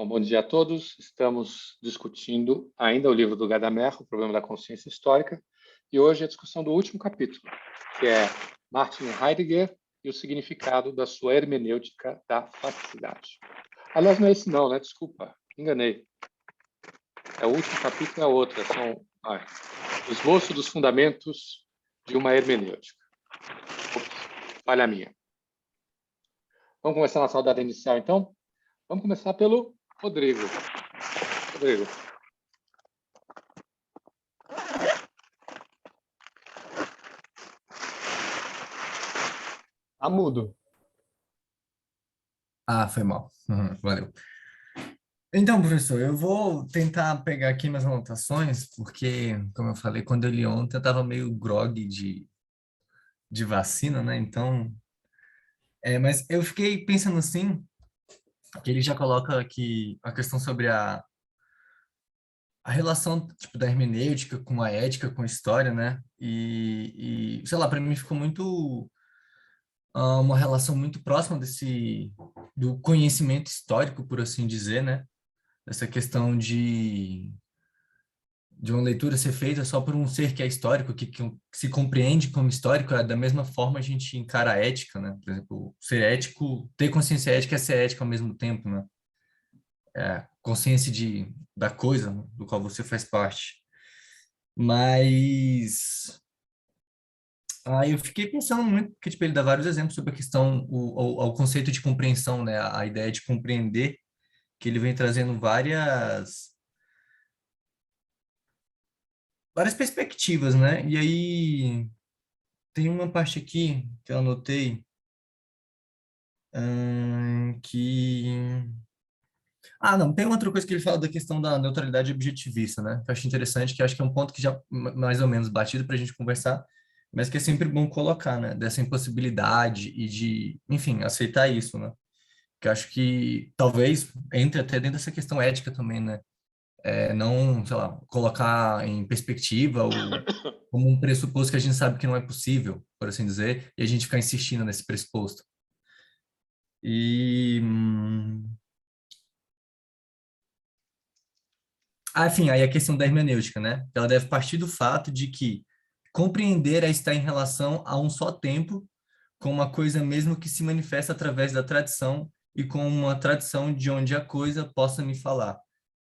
Bom dia a todos. Estamos discutindo ainda o livro do Gadamer, O Problema da Consciência Histórica, e hoje a discussão do último capítulo, que é Martin Heidegger e o significado da sua hermenêutica da faticidade. Aliás, não é esse não, né? Desculpa, enganei. É o último capítulo, é outra. São o esboço dos fundamentos de uma hermenêutica. Ops, falha minha. Vamos começar na saudade inicial, então? Vamos começar pelo Rodrigo. Rodrigo. Tá mudo. Ah, foi mal. Valeu. Então, professor, eu vou tentar pegar aqui minhas anotações, porque, como eu falei, quando eu li ontem, eu estava meio grogue de vacina, né? Então, mas eu fiquei pensando assim, que ele já coloca aqui a questão sobre a relação, tipo, da hermenêutica com a ética, com a história, né? E sei lá, para mim ficou muito uma relação muito próxima do conhecimento histórico, por assim dizer, né? Essa questão de uma leitura ser feita só por um ser que é histórico, que se compreende como histórico, da mesma forma a gente encara a ética, né? Por exemplo, ser ético, ter consciência ética é ser ético ao mesmo tempo, né? Consciência da coisa, né, do qual você faz parte. Mas aí eu fiquei pensando muito, porque tipo, ele dá vários exemplos sobre a questão, o conceito de compreensão, né? A ideia de compreender, que ele vem trazendo várias perspectivas, né? E aí tem uma parte aqui que eu anotei que... Ah, não, tem outra coisa que ele fala da questão da neutralidade objetivista, né? Que eu acho interessante, que acho que é um ponto que já mais ou menos batido para a gente conversar, mas que é sempre bom colocar, né? Dessa impossibilidade e de, enfim, aceitar isso, né? Que eu acho que talvez entre até dentro dessa questão ética também, né? Não, sei lá, colocar em perspectiva ou como um pressuposto que a gente sabe que não é possível, por assim dizer, e a gente ficar insistindo nesse pressuposto. E, enfim, aí a questão da hermenêutica, né? Ela deve partir do fato de que compreender é estar em relação a um só tempo com uma coisa mesmo que se manifesta através da tradição e com uma tradição de onde a coisa possa me falar.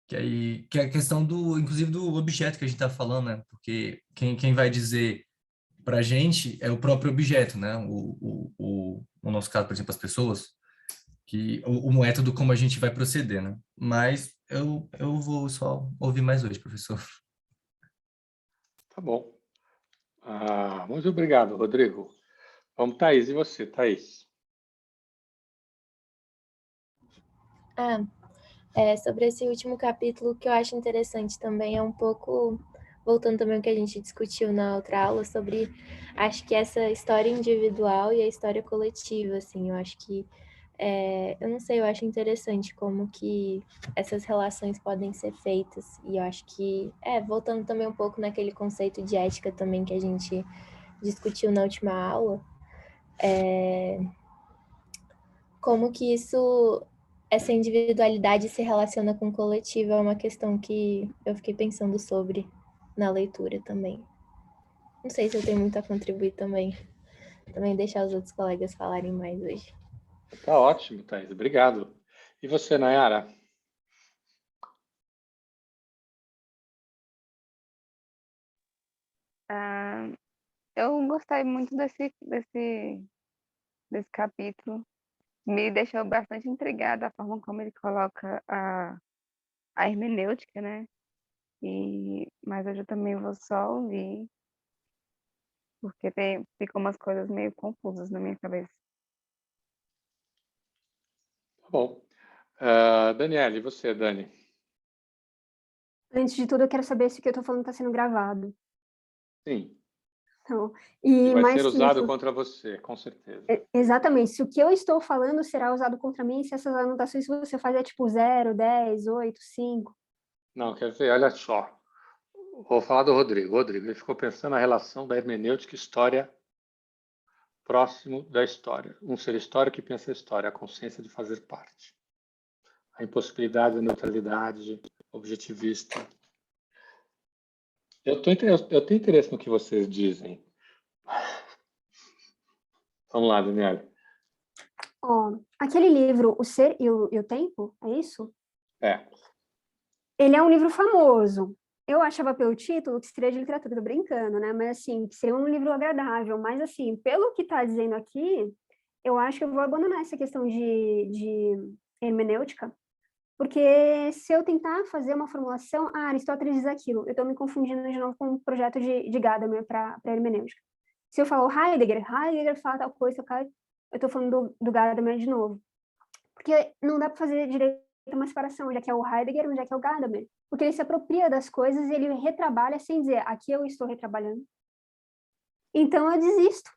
Que é a questão inclusive do objeto que a gente está falando, né? Porque quem vai dizer para a gente é o próprio objeto, né? No nosso caso, por exemplo, as pessoas, que o método como a gente vai proceder, né? Mas eu vou só ouvir mais hoje, professor. Tá bom. Muito obrigado, Rodrigo. Vamos, Thaís. E você, Thaís? Sobre esse último capítulo, que eu acho interessante também é um pouco, voltando também ao que a gente discutiu na outra aula, sobre, acho que essa história individual e a história coletiva, assim, eu acho que, eu não sei, eu acho interessante como que essas relações podem ser feitas, e eu acho que, voltando também um pouco naquele conceito de ética também que a gente discutiu na última aula, como que essa individualidade se relaciona com o coletivo é uma questão que eu fiquei pensando sobre na leitura também. Não sei se eu tenho muito a contribuir também. Também deixar os outros colegas falarem mais hoje. Tá ótimo, Thaís. Obrigado. E você, Nayara? Eu gostei muito desse capítulo. Me deixou bastante intrigada a forma como ele coloca a hermenêutica, né? Mas hoje eu também vou só ouvir, porque ficam umas coisas meio confusas na minha cabeça. Tá bom. Daniela, e você, Dani? Antes de tudo, eu quero saber se o que eu tô falando tá sendo gravado. Sim. Então, E vai mais ser que usado isso, contra você, com certeza. exatamente, se o que eu estou falando será usado contra mim, se essas anotações que você faz é tipo 0, 10, 8, 5. Não, quer ver? Olha só. Vou falar do Rodrigo. Rodrigo, ele ficou pensando na relação da hermenêutica e história próximo da história. Um ser histórico que pensa a história, a consciência de fazer parte. a impossibilidade da neutralidade objetivista. Eu tenho interesse no que vocês dizem. Vamos lá, Daniela. Ó, aquele livro, O Ser e o Tempo, é isso? É. Ele é um livro famoso. Eu achava pelo título que seria de literatura, tô brincando, né? Mas, assim, que seria um livro agradável. Mas, assim, pelo que está dizendo aqui, eu acho que eu vou abandonar essa questão de hermenêutica, porque se eu tentar fazer uma formulação, Aristóteles diz aquilo, eu estou me confundindo de novo com o projeto de Gadamer para hermenêutica. Se eu falo Heidegger fala tal coisa, eu estou falando do Gadamer de novo. Porque não dá para fazer direito uma separação, onde é que é o Heidegger, onde é que é o Gadamer. Porque ele se apropria das coisas e ele retrabalha sem dizer, aqui eu estou retrabalhando. Então eu desisto.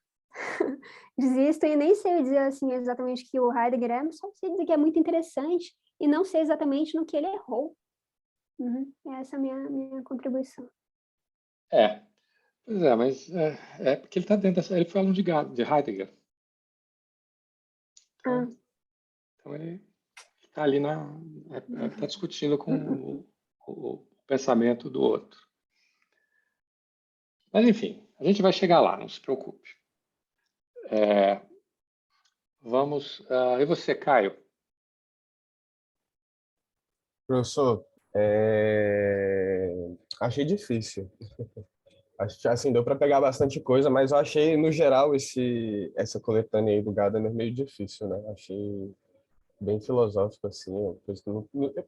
Desisto e nem sei dizer assim exatamente que o Heidegger é, mas só sei dizer que é muito interessante e não sei exatamente no que ele errou. Essa é a minha contribuição. Pois é, mas é porque ele está dentro dessa. Ele foi aluno de Heidegger. Então ele está ali está discutindo com o pensamento do outro. Mas enfim, a gente vai chegar lá, não se preocupe. Vamos. E você, Caio? Professor, achei difícil. Acho que assim, deu para pegar bastante coisa, mas eu achei, no geral, essa coletânea aí do Gadamer meio difícil, né? Achei bem filosófico, assim.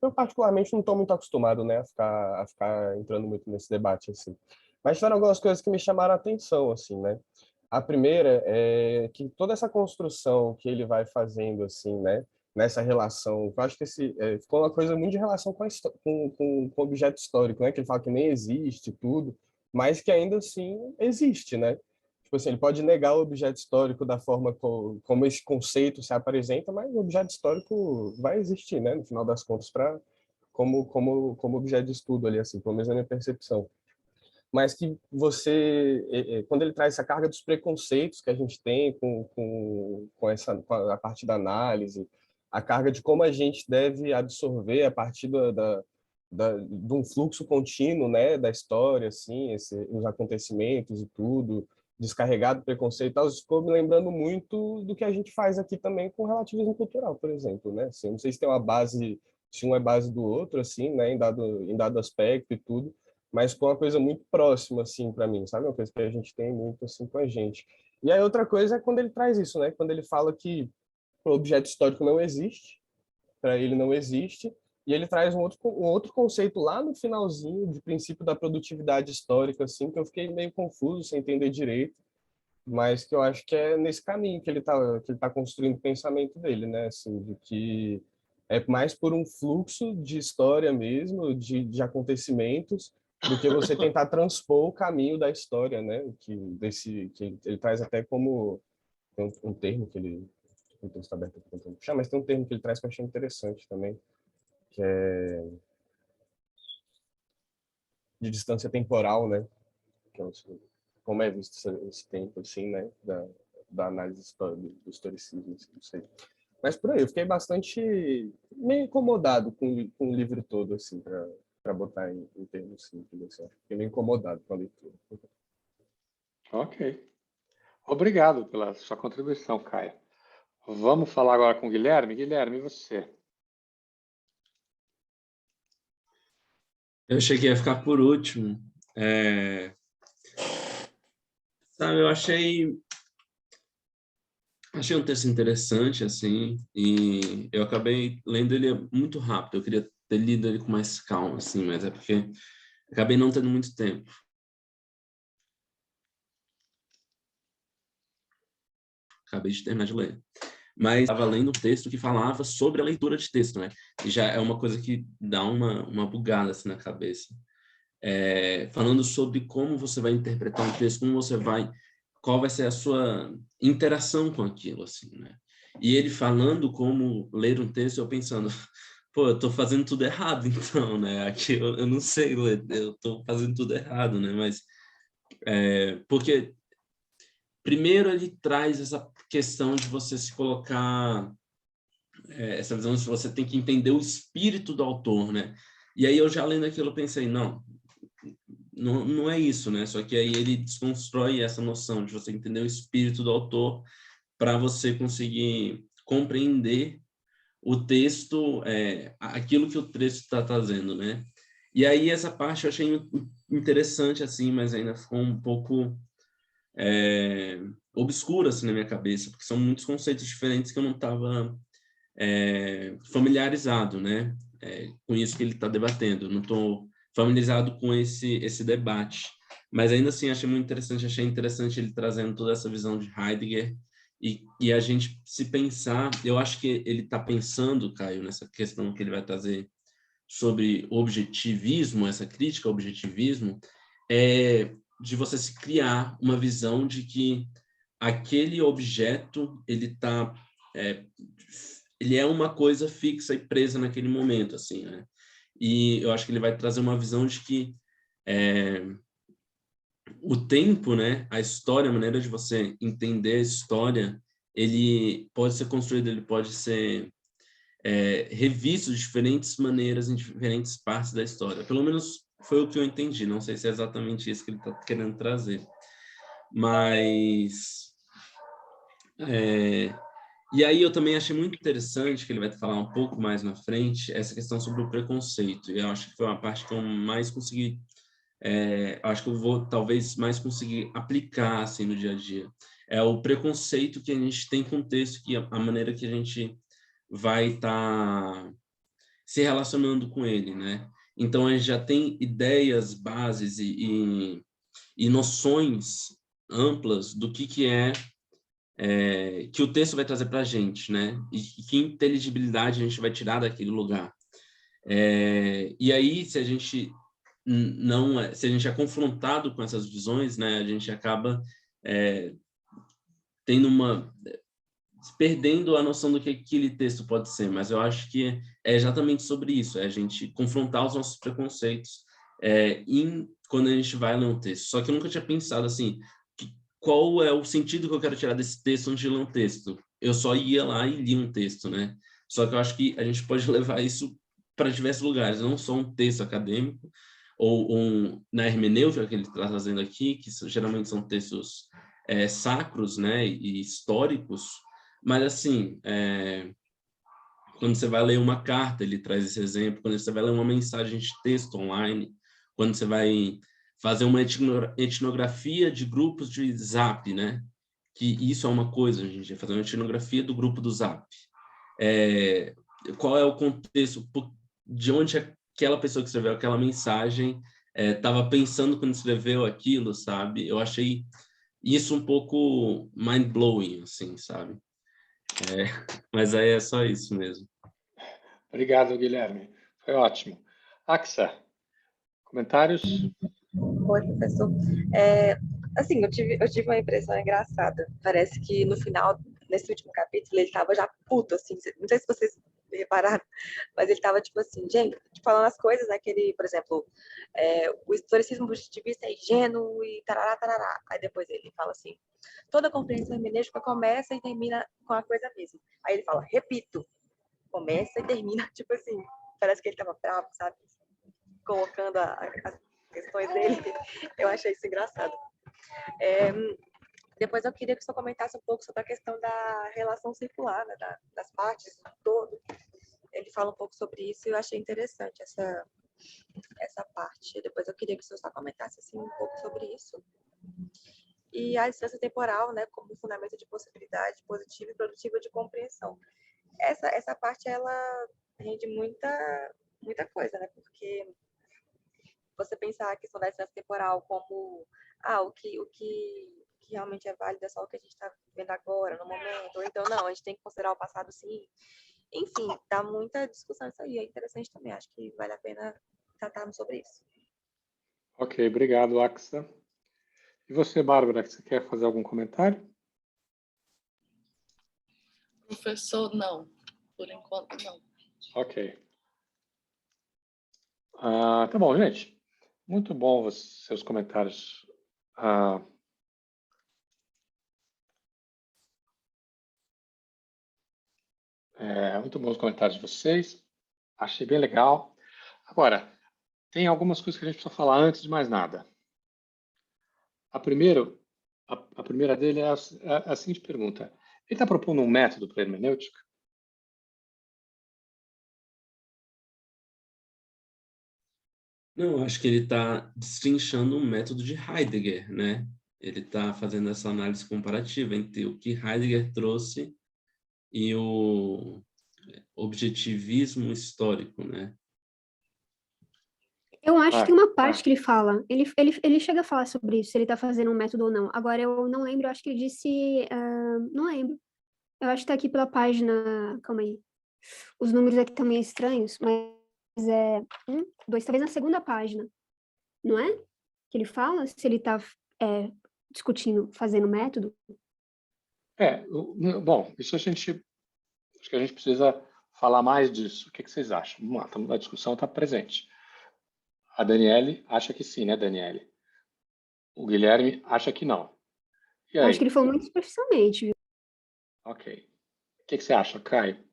Eu particularmente não estou muito acostumado, né, a ficar entrando muito nesse debate, assim. Mas tiveram algumas coisas que me chamaram a atenção, assim, né? A primeira é que toda essa construção que ele vai fazendo, assim, né, nessa relação, eu acho que ficou uma coisa muito de relação com o objeto histórico, né, que ele fala que nem existe tudo, mas que ainda assim existe, né? Tipo assim, ele pode negar o objeto histórico da forma como esse conceito se apresenta, mas o objeto histórico vai existir, né, no final das contas, como objeto de estudo ali, assim, pelo menos na minha percepção. Mas que quando ele traz essa carga dos preconceitos que a gente tem com a parte da análise, a carga de como a gente deve absorver a partir de um fluxo contínuo, né, da história, assim, os acontecimentos e tudo, descarregado preconceito e tal, isso ficou me lembrando muito do que a gente faz aqui também com relativismo cultural, por exemplo, né? Assim, não sei se tem uma base, se um é base do outro, assim, né, em dado aspecto e tudo, mas com uma coisa muito próxima, assim, para mim, sabe? Uma coisa que a gente tem muito, assim, com a gente. E aí outra coisa é quando ele traz isso, né? Quando ele fala que o objeto histórico não existe, para ele não existe, e ele traz um outro conceito lá no finalzinho, de princípio da produtividade histórica, assim, que eu fiquei meio confuso, sem entender direito, mas que eu acho que é nesse caminho que ele tá construindo o pensamento dele, né? Assim, de que é mais por um fluxo de história mesmo, de acontecimentos, do que você tentar transpor o caminho da história, né? Que ele traz até como tem um termo que ele não tem está aberto aqui tentando puxar, mas tem um termo que ele traz que eu achei interessante também, que é de distância temporal, né? Que é como é visto esse tempo, assim, né? Da análise do historicismo, assim, não sei. Mas por aí, eu fiquei bastante meio incomodado com o livro todo, assim, para botar em termos simples, assim. Fiquei meio incomodado com a leitura. Ok. Obrigado pela sua contribuição, Caio. Vamos falar agora com o Guilherme. Guilherme, e você? Eu cheguei a ficar por último. Sabe, eu achei um texto interessante, assim, e eu acabei lendo ele muito rápido. Eu queria ter lido ele com mais calma, assim, mas é porque acabei não tendo muito tempo. Acabei de terminar de ler. Mas estava lendo um texto que falava sobre a leitura de texto, né? E já é uma coisa que dá uma bugada assim na cabeça. Falando sobre como você vai interpretar um texto, qual vai ser a sua interação com aquilo, assim, né? E ele falando como ler um texto, eu pensando, pô, eu tô fazendo tudo errado, então, né? Aqui eu não sei ler, eu tô fazendo tudo errado, né? Mas, porque, primeiro, ele traz essa questão de você se colocar essa visão de você tem que entender o espírito do autor, né? E aí eu já lendo aquilo eu pensei, não é isso, né? Só que aí ele desconstrói essa noção de você entender o espírito do autor para você conseguir compreender o texto, aquilo que o texto está trazendo, né? E aí essa parte eu achei interessante, assim, mas ainda ficou um pouco obscura, assim, na minha cabeça, porque são muitos conceitos diferentes que eu não estava familiarizado, né? Com isso que ele está debatendo. Não estou familiarizado com esse debate. Mas ainda assim, achei interessante ele trazendo toda essa visão de Heidegger e a gente se pensar, eu acho que ele está pensando, Caio, nessa questão que ele vai trazer sobre objetivismo, essa crítica ao objetivismo, de você se criar uma visão de que aquele objeto, ele é uma coisa fixa e presa naquele momento, assim, né? E eu acho que ele vai trazer uma visão de que o tempo, né, a história, a maneira de você entender a história, ele pode ser construído, ele pode ser revisto de diferentes maneiras em diferentes partes da história. Pelo menos foi o que eu entendi. Não sei se é exatamente isso que ele está querendo trazer. Mas... E aí eu também achei muito interessante, que ele vai falar um pouco mais na frente, essa questão sobre o preconceito. E eu acho que foi uma parte que eu mais consegui... acho que eu vou talvez mais conseguir aplicar assim no dia a dia. É o preconceito que a gente tem com o texto, que a maneira que a gente vai estar se relacionando com ele, né? Então a gente já tem ideias, bases e noções amplas do que é que o texto vai trazer para a gente, né? E que inteligibilidade a gente vai tirar daquele lugar. E aí, se a gente se a gente é confrontado com essas visões, né, a gente acaba perdendo a noção do que aquele texto pode ser. Mas eu acho que é exatamente sobre isso, é a gente confrontar os nossos preconceitos quando a gente vai ler um texto. Só que eu nunca tinha pensado assim, qual é o sentido que eu quero tirar desse texto antes de ler um texto. Eu só ia lá e li um texto, né? Só que eu acho que a gente pode levar isso para diversos lugares, não só um texto acadêmico, ou na hermenêutica que ele está trazendo aqui, que geralmente são textos sacros, né, e históricos, mas assim, quando você vai ler uma carta, ele traz esse exemplo, quando você vai ler uma mensagem de texto online, quando você vai fazer uma etnografia de grupos de Zap, né, que isso é uma coisa, a gente vai fazer uma etnografia do grupo do Zap. Qual é o contexto, de onde aquela pessoa que escreveu aquela mensagem estava pensando quando escreveu aquilo, sabe? Eu achei isso um pouco mind-blowing, assim, sabe? Mas aí é só isso mesmo. Obrigado, Guilherme. Foi ótimo. Axa, comentários? Oi, professor. Assim, eu tive uma impressão engraçada. Parece que no final, nesse último capítulo, ele estava já puto, assim. Não sei se vocês repararam, mas ele estava tipo assim, gente, falando as coisas, né? Que ele, por exemplo, o historicismo positivista é ingênuo e tarará, tarará. Aí depois ele fala assim, toda compreensão hermenêutica começa e termina com a coisa mesma. Aí ele fala, repito, começa e termina, tipo assim, parece que ele estava bravo, sabe? Colocando as questões dele. Eu achei isso engraçado. Depois eu queria que o senhor comentasse um pouco sobre a questão da relação circular, né, das partes do todo. Ele fala um pouco sobre isso e eu achei interessante essa parte. Depois eu queria que o senhor só comentasse assim, um pouco sobre isso. E a distância temporal, né, como fundamento de possibilidade positiva e produtiva de compreensão. Essa parte, ela rende muita coisa, né, porque você pensar a questão da distância temporal como o que realmente é válido é só o que a gente está vivendo agora, no momento, ou então não, a gente tem que considerar o passado sim. Enfim, dá muita discussão isso aí, é interessante também, acho que vale a pena tratarmos sobre isso. Ok, obrigado, Axa. E você, Bárbara, você quer fazer algum comentário? Professor, não. Por enquanto, não. Ok. Tá bom, gente. Muito bom os seus comentários. Muito bons os comentários de vocês. Achei bem legal. Agora, tem algumas coisas que a gente precisa falar antes de mais nada. A primeira dele é a seguinte pergunta. Ele está propondo um método para a hermenêutica? Não, acho que ele está destrinchando um método de Heidegger, né? Ele está fazendo essa análise comparativa entre o que Heidegger trouxe e o objetivismo histórico, né? Eu acho que tem uma parte Ah, que ele fala. Ele chega a falar sobre isso, se ele está fazendo um método ou não. Agora, eu não lembro, eu acho que ele disse. Não lembro. Eu acho que está aqui pela página. Calma aí. Os números aqui estão meio estranhos, mas é. Dois, talvez na segunda página. Não é? Que ele fala se ele está discutindo, fazendo método. bom, isso acho que a gente precisa falar mais disso. O que vocês acham? Vamos lá, a discussão está presente. A Daniele acha que sim, né, Daniele? O Guilherme acha que não. E Eu acho que aí? ele falou muito superficialmente, viu? Ok. O que você acha, Caio?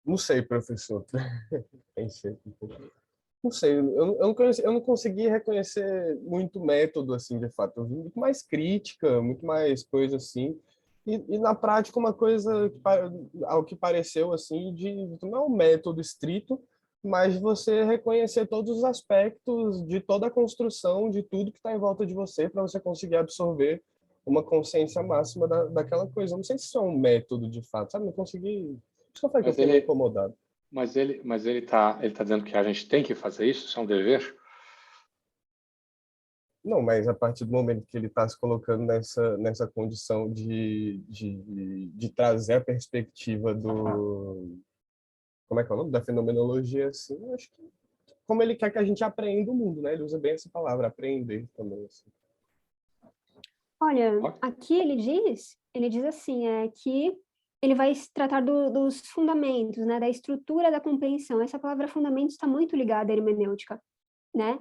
Não sei, professor. Pensei. Não sei, eu não consegui reconhecer muito método, assim, de fato. Eu vi muito mais crítica, muito mais coisa assim. E na prática, uma coisa, ao que pareceu, assim, não é um método estrito, mas você reconhecer todos os aspectos de toda a construção, de tudo que está em volta de você, para você conseguir absorver uma consciência máxima daquela coisa. Eu não sei se isso é um método, de fato, sabe? Não consegui... Por isso que eu falei que eu Mas fiquei meio ele, incomodado. ele tá dizendo que a gente tem que fazer isso, isso é um dever? Não, mas a partir do momento que ele está se colocando nessa condição de trazer a perspectiva do... Como é que é o nome? Da fenomenologia, assim, eu acho que como ele quer que a gente aprenda o mundo, né? Ele usa bem essa palavra, aprender também, assim. Olha, Ok. aqui ele diz assim, que ele vai se tratar dos fundamentos, né, da estrutura da compreensão. Essa palavra fundamentos está muito ligada à hermenêutica, né?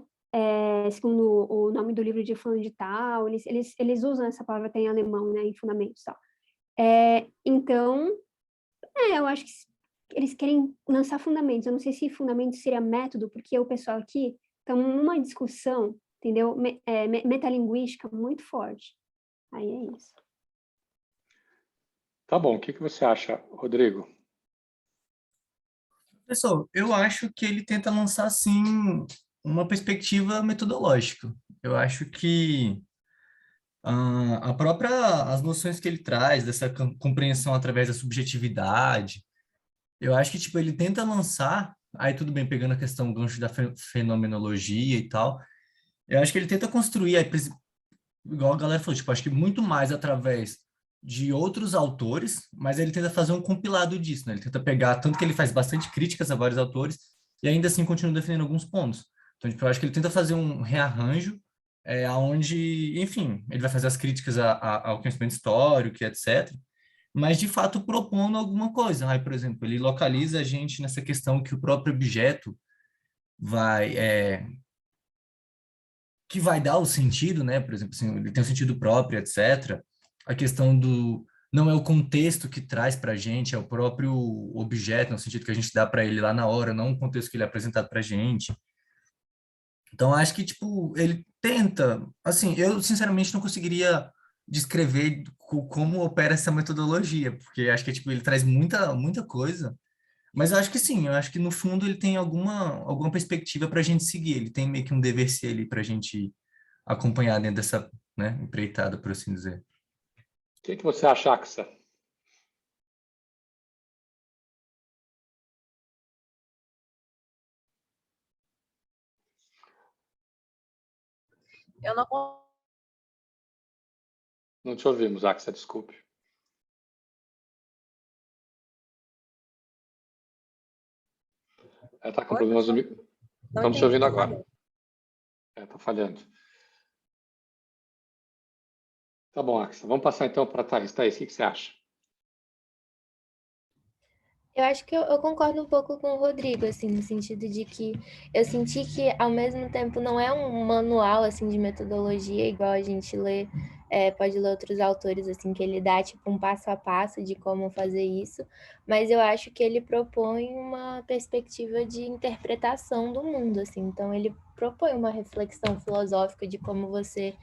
Segundo o nome do livro de fulano de tal, eles usam essa palavra até em alemão, né, em fundamentos, tal. Então, eu acho que eles querem lançar fundamentos. Eu não sei se fundamentos seria método, porque o pessoal aqui está numa discussão, entendeu? Metalinguística muito forte. Aí é isso. Tá bom, o que você acha, Rodrigo? Pessoal, eu acho que ele tenta lançar, assim, uma perspectiva metodológica. Eu acho que as noções que ele traz, dessa compreensão através da subjetividade, eu acho que, tipo, ele tenta lançar, aí tudo bem, pegando a questão, o gancho da fenomenologia e tal, eu acho que ele tenta construir, aí, igual a galera falou, tipo, acho que muito mais através de outros autores, mas ele tenta fazer um compilado disso, né? Ele tenta pegar, tanto que ele faz bastante críticas a vários autores, e ainda assim continua defendendo alguns pontos. Então, tipo, eu acho que ele tenta fazer um rearranjo, onde, enfim, ele vai fazer as críticas ao conhecimento histórico, e etc., mas de fato propondo alguma coisa. Aí, por exemplo, ele localiza a gente nessa questão que o próprio objeto vai, que vai dar o sentido, né? Por exemplo, assim, ele tem um sentido próprio, etc. A questão do não é o contexto que traz para a gente, é o próprio objeto, no sentido que a gente dá para ele lá na hora, não o contexto que ele é apresentado para a gente. Então, acho que, tipo, ele tenta, assim, eu sinceramente não conseguiria descrever como opera essa metodologia, porque acho que, tipo, ele traz muita coisa, mas eu acho que sim, eu acho que no fundo ele tem alguma perspectiva para a gente seguir, ele tem meio que um dever ser ali para a gente acompanhar dentro dessa, né, empreitada, por assim dizer. O que você acha, Axa? Eu não Não te ouvimos, Axa, desculpe. Está com Oi, problemas no professor? micro. Não Estamos te entendi, ouvindo tá agora. falhando. Está falhando. Tá bom, Axa. Vamos passar então para a Thaís. Thaís, o que você acha? Eu acho que eu concordo um pouco com o Rodrigo, assim, no sentido de que eu senti que, ao mesmo tempo, não é um manual, assim, de metodologia, igual a gente lê, pode ler outros autores, assim, que ele dá, tipo, um passo a passo de como fazer isso, mas eu acho que ele propõe uma perspectiva de interpretação do mundo, assim, então ele propõe uma reflexão filosófica de como você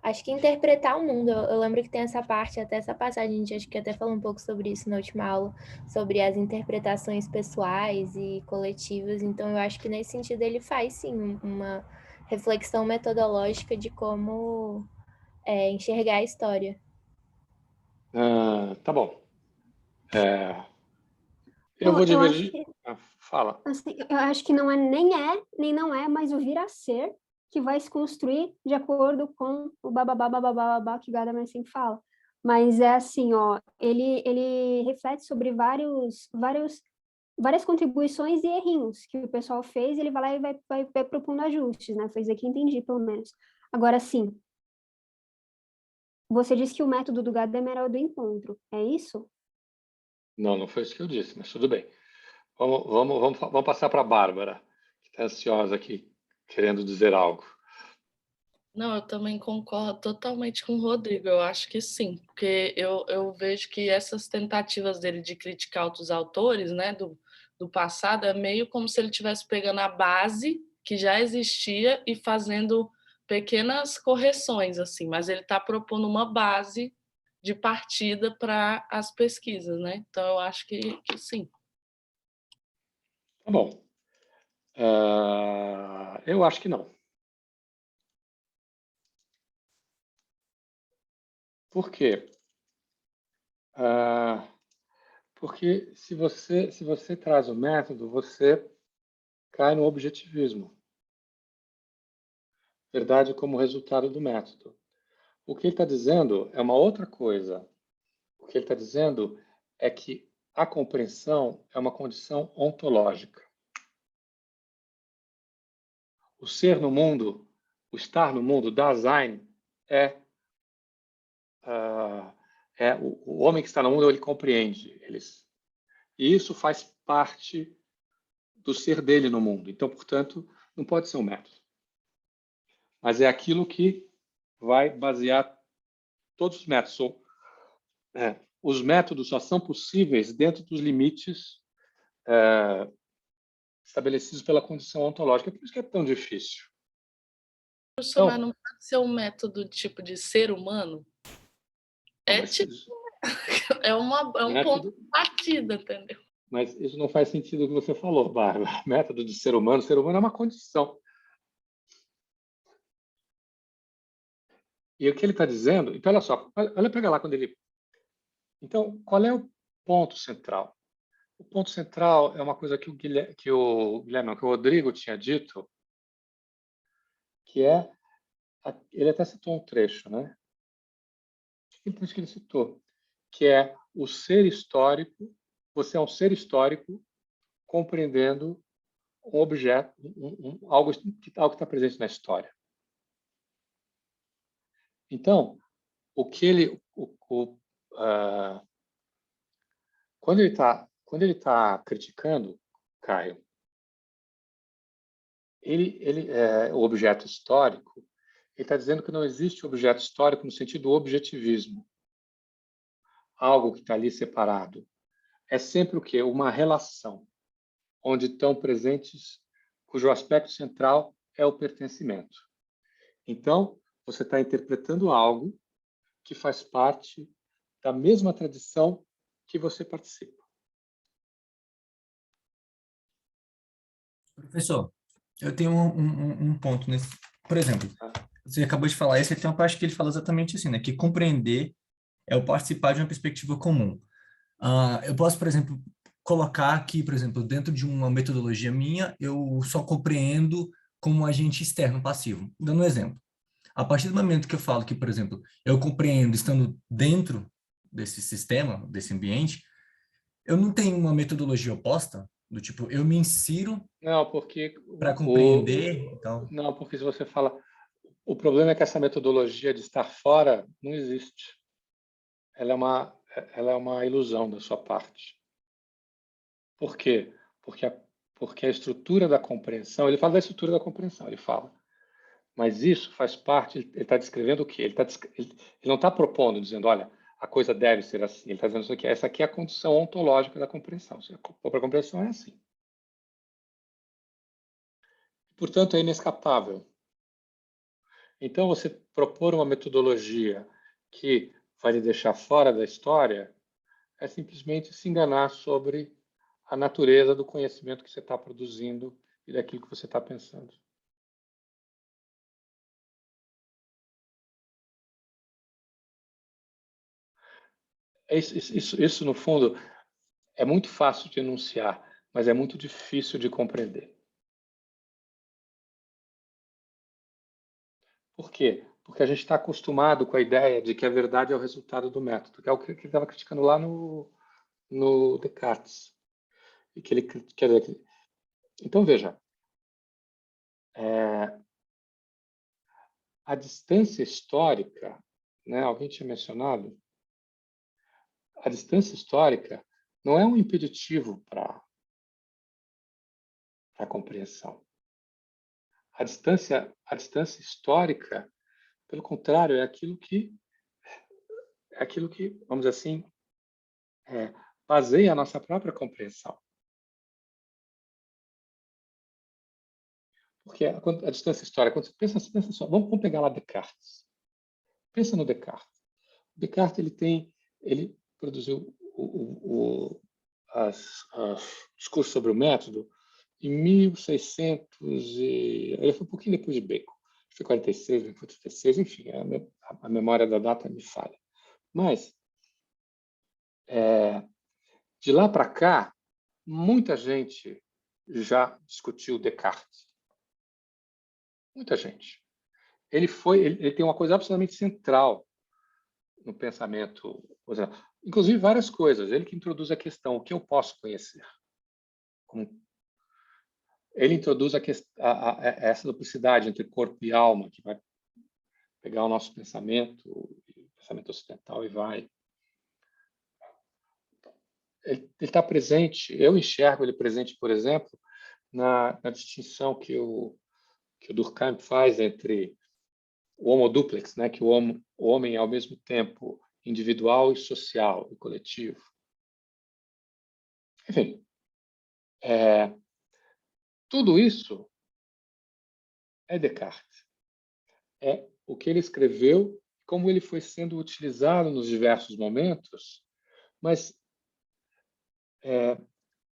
acho que interpretar o mundo. Eu lembro que tem essa parte, até essa passagem, a gente acho que até falou um pouco sobre isso na última aula, sobre as interpretações pessoais e coletivas. Então, eu acho que nesse sentido ele faz, sim, uma reflexão metodológica de como enxergar a história. Tá bom. Eu vou Eu acho divergir. que Fala. assim, eu acho que não é nem não é, mas o vir a ser que vai se construir de acordo com o bababá, bababá, babá que Gadamer sempre fala. Mas é assim, ó, ele reflete sobre várias contribuições e errinhos que o pessoal fez, ele vai lá e vai propondo ajustes, né? Foi isso que eu entendi, pelo menos. Agora, sim, você disse que o método do Gadamer é o do encontro, é isso? Não, não foi isso que eu disse, mas tudo bem. Vamos passar para a Bárbara, que está ansiosa aqui, querendo dizer algo. Não, eu também concordo totalmente com o Rodrigo. Eu acho que sim, porque eu vejo que essas tentativas dele de criticar outros autores, né, do passado, é meio como se ele estivesse pegando a base que já existia e fazendo pequenas correções, assim, mas ele está propondo uma base de partida para as pesquisas, né? Então, eu acho que sim. Tá bom. Eu acho que não. Por quê? Porque se você traz o método, você cai no objetivismo. Verdade como resultado do método. O que ele está dizendo é uma outra coisa. O que ele está dizendo é que a compreensão é uma condição ontológica. O ser no mundo, o estar no mundo, Dasein, o homem que está no mundo, ele compreende eles. E isso faz parte do ser dele no mundo. Então, portanto, não pode ser um método. Mas é aquilo que vai basear todos os métodos. Os métodos só são possíveis dentro dos limites estabelecidos pela condição ontológica. Por isso que é tão difícil. Professor, mas não pode ser um método tipo de ser humano? É um ponto de partida, entendeu? Mas isso não faz sentido o que você falou, Bárbara. Método de ser humano é uma condição. E o que ele está dizendo... Então, olha só, olha para lá quando ele... Então, qual é o ponto central? O ponto central é uma coisa que o Rodrigo tinha dito, que é... Ele até citou um trecho, né? Que trecho que ele citou? Que é o ser histórico, você é um ser histórico compreendendo um objeto, algo que está presente na história. Então, quando ele está criticando Caio, o objeto histórico, ele está dizendo que não existe objeto histórico no sentido do objetivismo, algo que está ali separado. É sempre o quê? Uma relação, onde estão presentes, cujo aspecto central é o pertencimento. Então, você está interpretando algo que faz parte da mesma tradição que você participa. Professor, eu tenho um ponto nesse. Por exemplo, você acabou de falar isso, e tem uma parte que ele fala exatamente assim, né? Que compreender é o participar de uma perspectiva comum. Eu posso, por exemplo, colocar aqui, por exemplo, dentro de uma metodologia minha, eu só compreendo como um agente externo passivo. Dando um exemplo. A partir do momento que eu falo que, por exemplo, eu compreendo estando dentro desse sistema, desse ambiente, eu não tenho uma metodologia oposta, do tipo, eu me insiro Não, porque para compreender, então. não, porque se você fala, o problema é que essa metodologia de estar fora não existe. Ela ela é uma ilusão da sua parte. Por quê? Porque a estrutura da compreensão, ele fala da estrutura da compreensão, ele fala. Mas isso faz parte, ele está descrevendo o quê? Ele não está propondo, dizendo, olha, a coisa deve ser assim. Ele está dizendo isso aqui, essa aqui é a condição ontológica da compreensão. Se a própria compreensão é assim. Portanto, é inescapável. Então, você propor uma metodologia que vai lhe deixar fora da história é simplesmente se enganar sobre a natureza do conhecimento que você está produzindo e daquilo que você está pensando. Isso, no fundo, é muito fácil de enunciar, mas é muito difícil de compreender. Por quê? Porque a gente está acostumado com a ideia de que a verdade é o resultado do método, que é o que ele estava criticando lá no Descartes. E que ele, quer dizer, então, veja, a distância histórica, né, alguém tinha mencionado, a distância histórica não é um impeditivo para a compreensão. A distância histórica, pelo contrário, é aquilo que, vamos dizer assim, baseia a nossa própria compreensão. Porque a distância histórica, quando você pensa só, vamos pegar lá Descartes. Pensa no Descartes. Descartes ele produziu o discurso sobre o método em 1600 ele foi um pouquinho depois de Bacon. Foi 46, 46, enfim, a memória da data me falha. Mas de lá para cá, muita gente já discutiu Descartes. Muita gente. Ele tem uma coisa absolutamente central no pensamento, inclusive várias coisas. Ele que introduz a questão, o que eu posso conhecer? Ele introduz essa duplicidade entre corpo e alma, que vai pegar o nosso pensamento ocidental e vai. Ele está presente, eu enxergo ele presente, por exemplo, na distinção que o Durkheim faz entre o homo duplex, né, que o homem é ao mesmo tempo individual e social e coletivo. Enfim, tudo isso é Descartes. É o que ele escreveu, como ele foi sendo utilizado nos diversos momentos, mas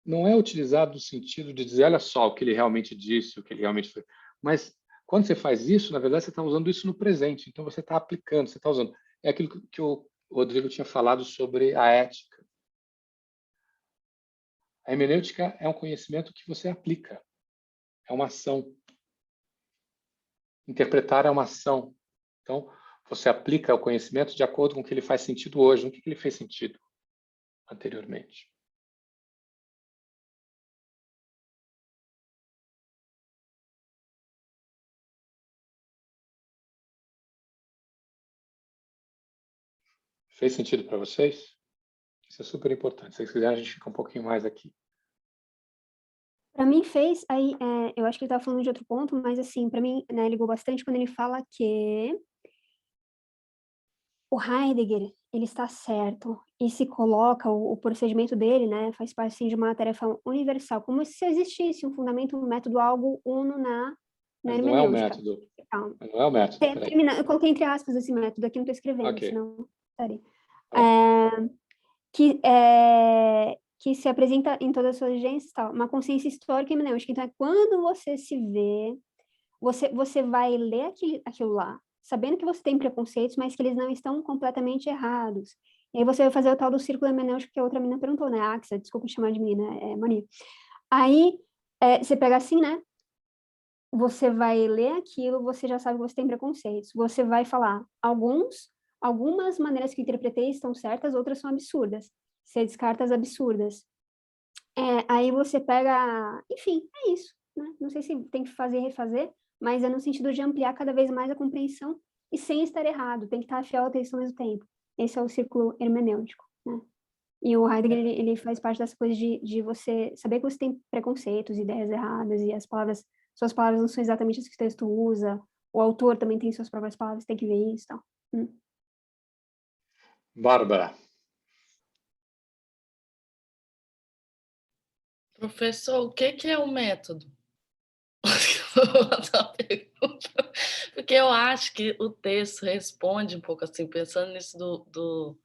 não é utilizado no sentido de dizer, olha só o que ele realmente disse, o que ele realmente foi. Mas quando você faz isso, na verdade, você está usando isso no presente. Então, você está aplicando, você está usando. É aquilo que o Rodrigo tinha falado sobre a ética. A hermenêutica é um conhecimento que você aplica. É uma ação. Interpretar é uma ação. Então, você aplica o conhecimento de acordo com o que ele faz sentido hoje, não o que ele fez sentido anteriormente. Fez sentido para vocês? Isso é super importante. Se vocês quiserem, a gente fica um pouquinho mais aqui. Para mim fez, aí eu acho que ele estava falando de outro ponto, mas assim, para mim, né, ligou bastante quando ele fala que o Heidegger, ele está certo e se coloca o procedimento dele, né, faz parte assim, de uma tarefa universal, como se existisse um fundamento, um método, algo uno na Mas não é o hermenêutica. método. Calma. Não é o método. Eu coloquei entre aspas esse método, aqui não estou escrevendo, Okay. senão estaria. Tá. Que se apresenta em todas as suas agências, tal, uma consciência histórica e hermenêutica. Então, quando você se vê, você vai ler aquilo lá, sabendo que você tem preconceitos, mas que eles não estão completamente errados. E aí você vai fazer o tal do círculo hermenêutico que a outra menina perguntou, né? Axa, desculpa me chamar de menina, Maria. Aí, você pega assim, né? Você vai ler aquilo, você já sabe que você tem preconceitos. Você vai falar, algumas maneiras que eu interpretei estão certas, outras são absurdas. Você descarta as absurdas. Aí você pega... Enfim, é isso. Né? Não sei se tem que fazer e refazer, mas é no sentido de ampliar cada vez mais a compreensão e sem estar errado. Tem que estar fiel ao texto ao mesmo tempo. Esse é o círculo hermenêutico. né? E o Heidegger, ele faz parte dessa coisa de você saber que você tem preconceitos, ideias erradas, e suas palavras não são exatamente as que o texto usa, o autor também tem suas próprias palavras, tem que ver isso e tal. Bárbara. Professor, o que é o método? Vou botar uma pergunta. Porque eu acho que o texto responde um pouco assim, pensando nisso do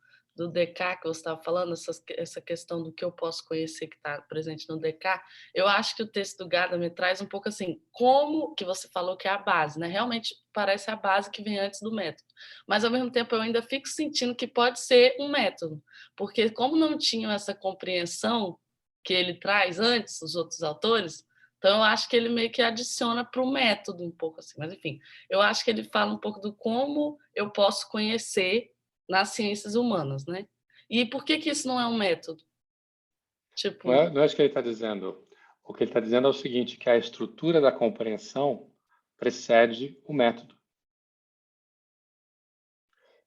DK que você estava falando, essa questão do que eu posso conhecer que está presente no DK, eu acho que o texto do Gadamer traz um pouco assim, como que você falou que é a base, né? Realmente parece a base que vem antes do método. Mas, ao mesmo tempo, eu ainda fico sentindo que pode ser um método, porque como não tinham essa compreensão que ele traz antes, os outros autores, então eu acho que ele meio que adiciona para o método um pouco assim. Mas, enfim, eu acho que ele fala um pouco do como eu posso conhecer nas ciências humanas, né? E por que isso não é um método? Tipo... Não é isso que ele está dizendo. O que ele está dizendo é o seguinte, que a estrutura da compreensão precede o método.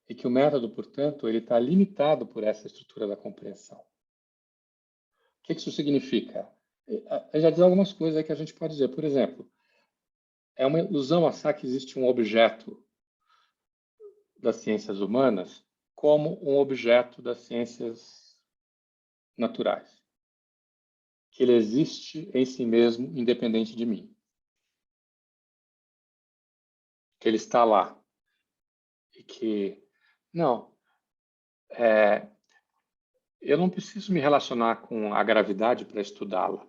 E que o método, portanto, ele está limitado por essa estrutura da compreensão. O que isso significa? Eu já diz algumas coisas aí que a gente pode dizer. Por exemplo, é uma ilusão achar que existe um objeto das ciências humanas como um objeto das ciências naturais. Que ele existe em si mesmo, independente de mim. Que ele está lá. E que... Não. Eu não preciso me relacionar com a gravidade para estudá-la.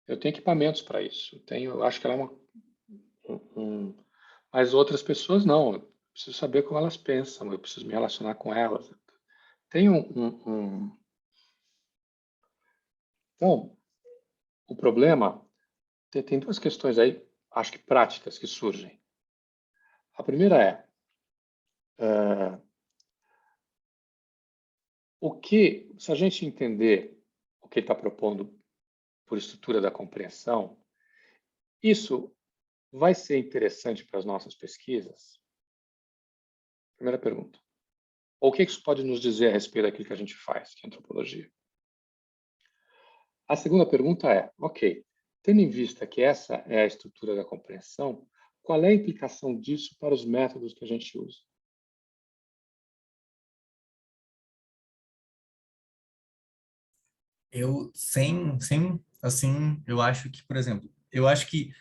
Eu tenho equipamentos para isso. Eu acho que ela é mas outras pessoas não. Eu preciso saber como elas pensam. Eu preciso me relacionar com elas. Tem Então, o problema... Tem duas questões aí, acho que práticas, que surgem. A primeira se a gente entender o que ele está propondo por estrutura da compreensão, isso vai ser interessante para as nossas pesquisas? Primeira pergunta. Ou o que isso pode nos dizer a respeito daquilo que a gente faz, que é antropologia? A segunda pergunta é, ok, tendo em vista que essa é a estrutura da compreensão, qual é a implicação disso para os métodos que a gente usa? Assim, eu acho que, por exemplo, eu acho que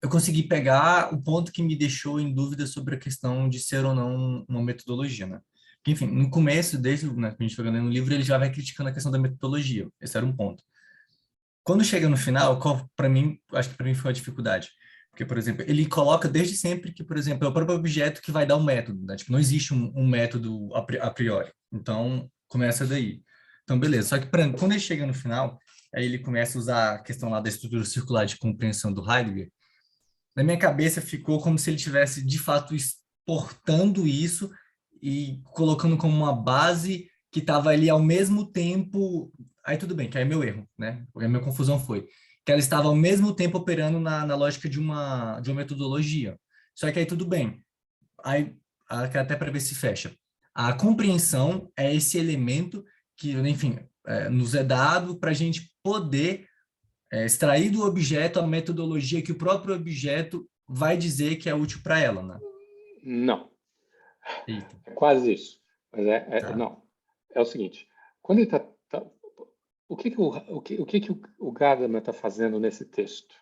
eu consegui pegar o ponto que me deixou em dúvida sobre a questão de ser ou não uma metodologia, né? Porque, enfim, no começo, desde né, que a gente foi lendo o livro, ele já vai criticando a questão da metodologia. Esse era um ponto. Quando chega no final, para mim, acho que para mim foi uma dificuldade. Porque, por exemplo, ele coloca desde sempre que, por exemplo, é o próprio objeto que vai dar um método, né? Tipo, não existe um método a priori. Então, começa daí. Então, beleza. Só que quando ele chega no final, aí ele começa a usar a questão lá da estrutura circular de compreensão do Heidegger. Na minha cabeça ficou como se ele tivesse, de fato, exportando isso e colocando como uma base que estava ali ao mesmo tempo... Aí tudo bem, que aí é meu erro, né? A minha confusão foi que ela estava ao mesmo tempo operando na lógica de uma metodologia. Só que aí tudo bem. Aí, até para ver se fecha. A compreensão é esse elemento que, enfim, nos é dado para a gente poder extrair do objeto a metodologia que o próprio objeto vai dizer que é útil para ela, né? Não. Eita. É quase isso. Mas Tá. não. É o seguinte, quando ele o que o Gadamer está fazendo nesse texto?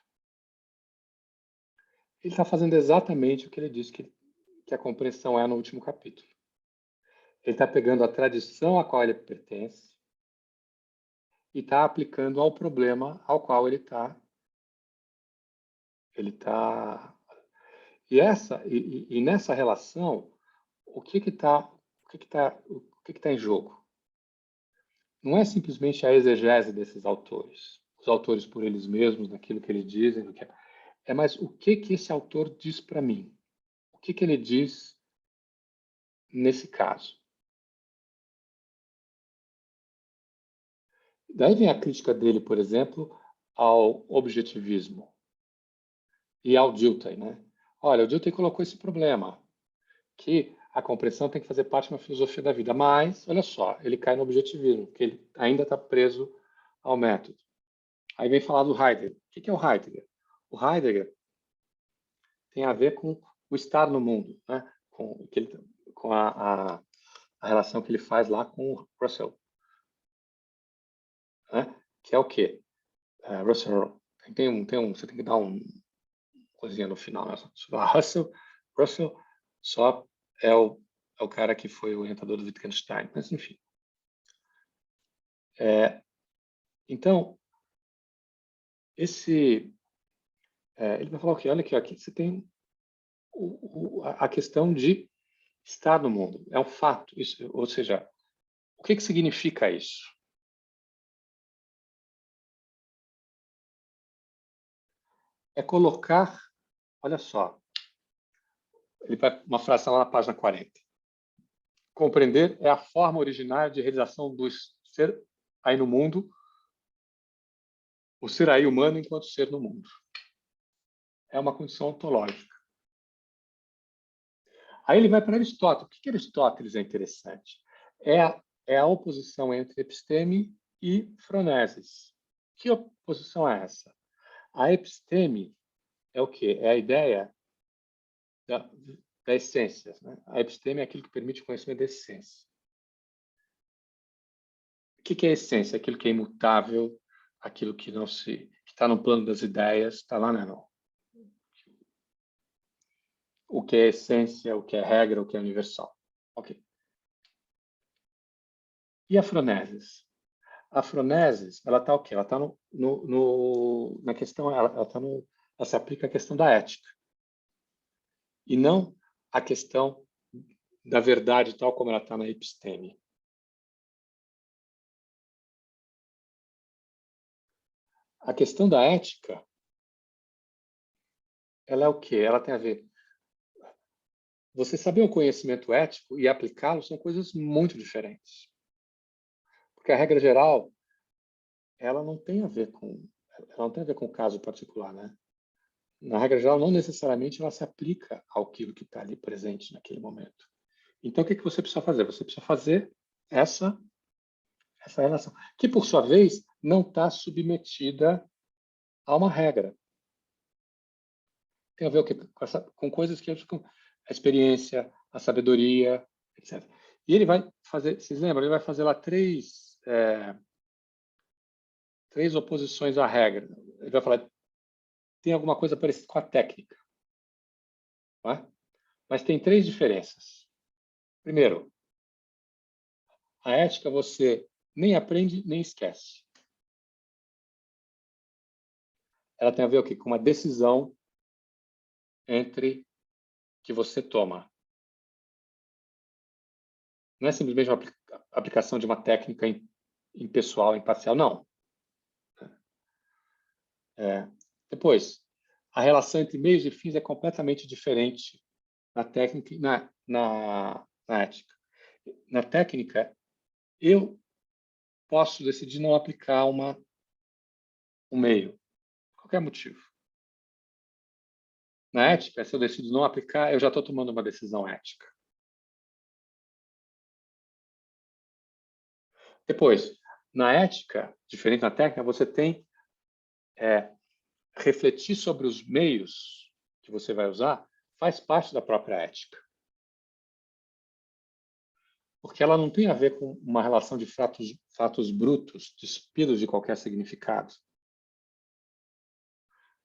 Ele está fazendo exatamente o que ele disse que a compreensão é no último capítulo. Ele está pegando a tradição a qual ele pertence e está aplicando ao problema ao qual ele está. E nessa relação, o que está em jogo? Não é simplesmente a exegese desses autores, os autores por eles mesmos, naquilo que eles dizem, é mais o que esse autor diz para mim? O que ele diz nesse caso? Daí vem a crítica dele, por exemplo, ao objetivismo e ao Dilthey, né? Olha, o Dilthey colocou esse problema, que a compreensão tem que fazer parte de uma filosofia da vida. Mas, olha só, ele cai no objetivismo, porque ele ainda está preso ao método. Aí vem falar do Heidegger. O que é o Heidegger? O Heidegger tem a ver com o estar no mundo, né? com a relação que ele faz lá com o Russell. Né? Que é o quê? Russell, você tem que dar uma coisinha no final. Né? Russell só é o cara que foi o orientador do Wittgenstein. Mas, enfim. Então, ele vai falar o quê? Olha aqui você tem a questão de estar no mundo. É um fato. Isso, ou seja, o que significa isso? É colocar, olha só, ele vai uma frase lá na página 40. Compreender é a forma originária de realização do ser aí no mundo, o ser aí humano enquanto ser no mundo. É uma condição ontológica. Aí ele vai para Aristóteles. O que Aristóteles é interessante? É a oposição entre episteme e phronesis. Que oposição é essa? A episteme é o quê? É a ideia da essência. Né? A episteme é aquilo que permite o conhecimento da essência. O que é a essência? Aquilo que é imutável, aquilo que não que está no plano das ideias, está lá, né? Não. O que é essência, o que é regra, o que é universal. Ok. E a phronesis? A phronesis, ela está o quê? Ela está na questão, ela se aplica à questão da ética. E não à questão da verdade tal como ela está na episteme. A questão da ética, ela é o quê? Ela tem a ver... Você saber o conhecimento ético e aplicá-lo são coisas muito diferentes. Porque a regra geral, ela não tem a ver com o caso particular, né? Na regra geral, não necessariamente ela se aplica àquilo que está ali presente naquele momento. Então, o que você precisa fazer? Você precisa fazer essa relação, que, por sua vez, não está submetida a uma regra. Tem a ver o quê? Com coisas que com a experiência, a sabedoria, etc. E ele vai fazer, vocês lembram? Ele vai fazer lá três oposições à regra. Ele vai falar, tem alguma coisa parecida com a técnica. Tá? Mas tem três diferenças. Primeiro, a ética você nem aprende, nem esquece. Ela tem a ver o quê? Com uma decisão que você toma. Não é simplesmente uma aplicação de uma técnica impessoal, imparcial, não. Depois, a relação entre meios e fins é completamente diferente na técnica e na ética. Na técnica, eu posso decidir não aplicar um meio, por qualquer motivo. Na ética, se eu decido não aplicar, eu já estou tomando uma decisão ética. Depois, na ética, diferente da técnica, você tem refletir sobre os meios que você vai usar, faz parte da própria ética. Porque ela não tem a ver com uma relação de fatos brutos, despidos de qualquer significado.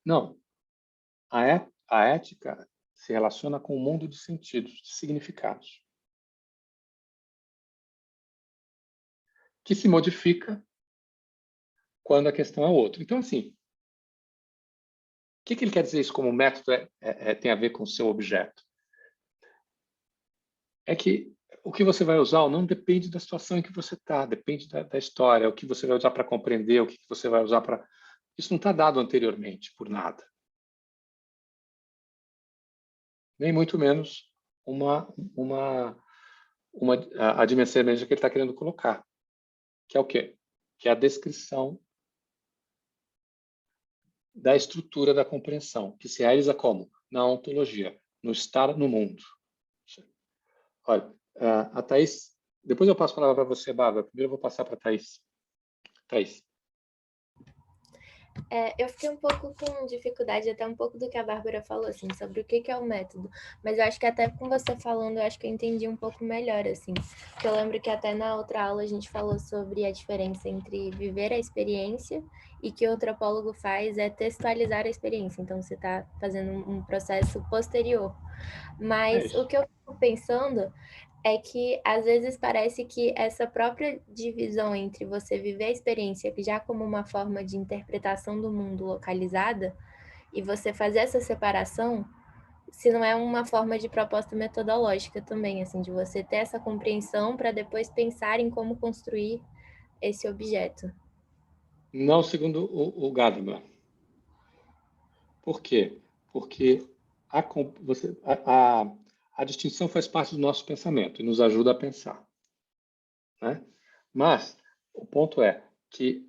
Não. A ética se relaciona com o mundo de sentidos, de significados. Que se modifica quando a questão é outra. Então, assim, o que ele quer dizer isso como método tem a ver com o seu objeto? É que o que você vai usar ou não depende da situação em que você está, depende da história, o que você vai usar para compreender, o que você vai usar para... Isso não está dado anteriormente, por nada. Nem muito menos a dimensão que ele está querendo colocar. Que é o quê? Que é a descrição da estrutura da compreensão, que se realiza como? na ontologia, no estar no mundo. Olha, a Thaís, depois eu passo a palavra para você, Bárbara. Primeiro eu vou passar para a Thaís. Thaís. Eu fiquei um pouco com dificuldade, até um pouco do que a Bárbara falou, assim, sobre o que é o método. Mas eu acho que até com você falando, eu acho que eu entendi um pouco melhor, assim. Porque eu lembro que até na outra aula a gente falou sobre a diferença entre viver a experiência e que o antropólogo faz é textualizar a experiência. Então, você está fazendo um processo posterior. Mas o que eu fico pensando é que às vezes parece que essa própria divisão entre você viver a experiência já como uma forma de interpretação do mundo localizada e você fazer essa separação, se não é uma forma de proposta metodológica também, assim, de você ter essa compreensão para depois pensar em como construir esse objeto. Não segundo o Gadamer. Por quê? Porque a distinção faz parte do nosso pensamento e nos ajuda a pensar, né? Mas o ponto é que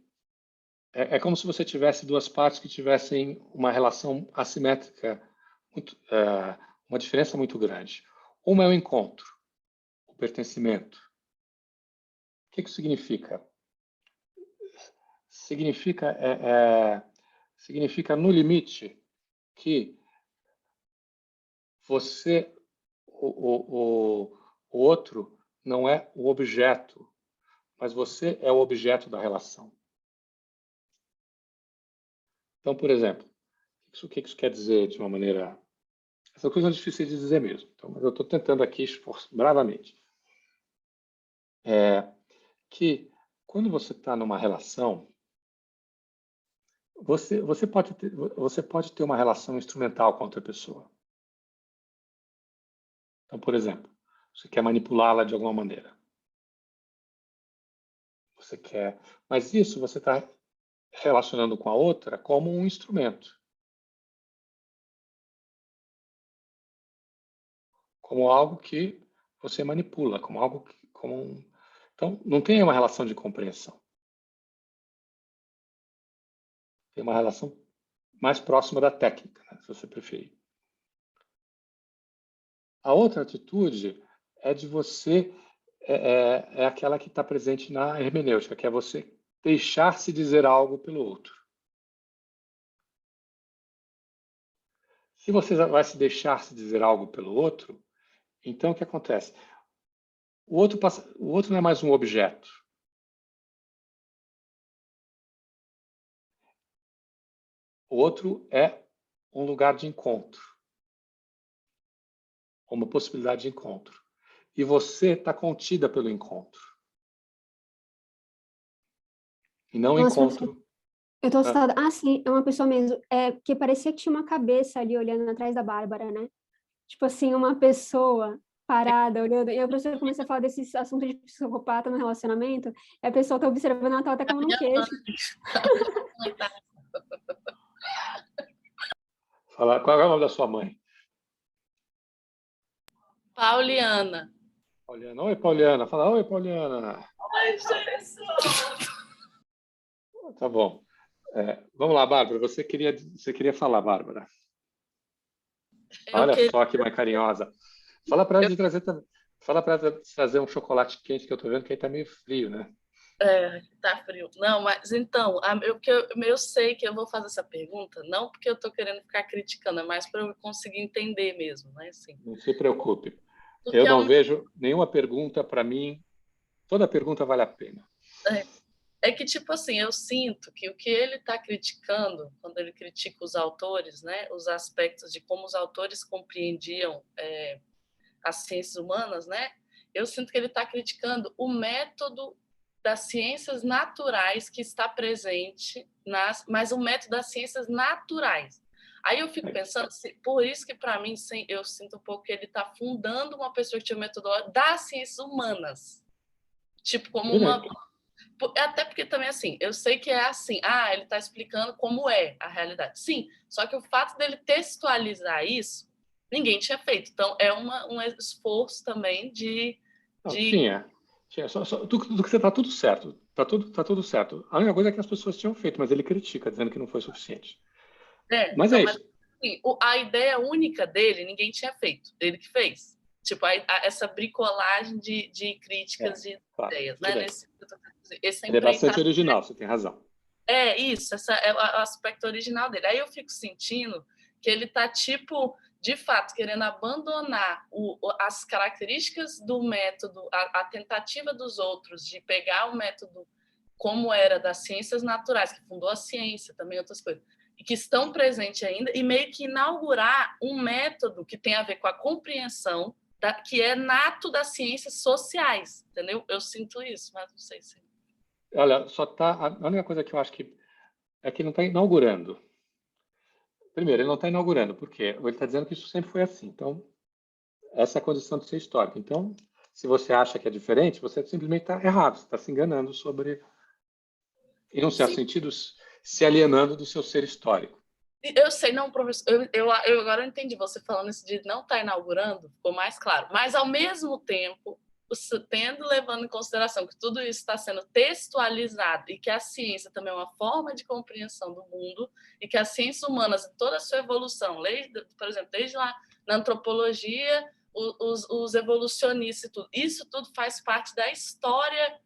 é como se você tivesse duas partes que tivessem uma relação assimétrica, uma diferença muito grande. Uma é o encontro, o pertencimento. O que isso significa? Significa no limite que você, o outro, não é o objeto, mas você é o objeto da relação. Então, por exemplo, o que isso quer dizer de uma maneira... Essa coisa é difícil de dizer mesmo, então, mas eu estou tentando aqui bravamente. Que quando você está numa relação, você pode ter uma relação instrumental com outra pessoa. Então, por exemplo, você quer manipulá-la de alguma maneira. Você quer... Mas isso você está relacionando com a outra como um instrumento. Como algo que você manipula, como algo que... Então, não tem uma relação de compreensão. Tem uma relação mais próxima da técnica, né, se você preferir. A outra atitude é de você... É aquela que está presente na hermenêutica, que é você deixar-se dizer algo pelo outro. Se você vai se deixar-se dizer algo pelo outro, então o que acontece? O outro não é mais um objeto. O outro é um lugar de encontro. Uma possibilidade de encontro. E você está contida pelo encontro. E não o encontro... Eu tô assustada. Ah, sim, é uma pessoa mesmo. Porque parecia que tinha uma cabeça ali olhando atrás da Bárbara, né? Tipo assim, uma pessoa parada, olhando. E a professora começa a falar desse assunto de psicopata no relacionamento, e a pessoa tá observando, ela tá até com a mão no queixo. Qual é o nome da sua mãe? Pauliana. Pauliana. Oi, Pauliana. Fala, oi, Pauliana. Oi, Jesus. Tá bom. Vamos lá, Bárbara. Você queria falar, Bárbara. Olha só que mãe carinhosa. Fala para ela de trazer também. Fala para ela trazer um chocolate quente, que eu estou vendo que aí está meio frio, né? Tá frio. Não, mas então, eu sei que eu vou fazer essa pergunta, não porque eu estou querendo ficar criticando, é mais para eu conseguir entender mesmo, né? Assim. Não se preocupe. Eu não vejo nenhuma pergunta para mim. Toda pergunta vale a pena. É que, tipo assim, eu sinto que o que ele está criticando, quando ele critica os autores, né, os aspectos de como os autores compreendiam as ciências humanas, né, eu sinto que ele está criticando o método das ciências naturais que está presente, mas o método das ciências naturais. Aí eu fico pensando, por isso que, para mim, eu sinto um pouco que ele está fundando uma perspectiva metodológica das ciências humanas. Tipo, como uma... Até porque também, assim, eu sei que é assim, ele está explicando como é a realidade. Sim, só que o fato dele textualizar isso, ninguém tinha feito. Então, é um esforço também de... Tinha. Do que você está tudo certo. Tá tudo certo. A única coisa é que as pessoas tinham feito, mas ele critica, dizendo que não foi suficiente. Mas então, é isso. assim, a ideia única dele, ninguém tinha feito, ele que fez. Tipo, essa bricolagem de críticas de claro, ideias, né? Ele é bastante original, você tem razão. Isso, esse é o aspecto original dele. Aí eu fico sentindo que ele está, tipo, de fato, querendo abandonar as características do método, a tentativa dos outros de pegar o método como era das ciências naturais, que fundou a ciência, também outras coisas, e que estão presentes ainda, e meio que inaugurar um método que tem a ver com a compreensão que é nato das ciências sociais, entendeu? Eu sinto isso, mas não sei se... Olha, a única coisa que eu acho que é que ele não está inaugurando. Primeiro, ele não está inaugurando, porque ele está dizendo que isso sempre foi assim. Então, essa é a condição de ser histórico. Então, se você acha que é diferente, você simplesmente está errado, você está se enganando sobre, em um certo sentido, se alienando do seu ser histórico. Eu sei, não, professor, eu agora entendi você falando isso de não estar inaugurando, ficou mais claro. Mas, ao mesmo tempo, levando em consideração que tudo isso está sendo textualizado e que a ciência também é uma forma de compreensão do mundo e que as ciências humanas, em toda a sua evolução, por exemplo, desde lá na antropologia, os evolucionistas e tudo, isso tudo faz parte da história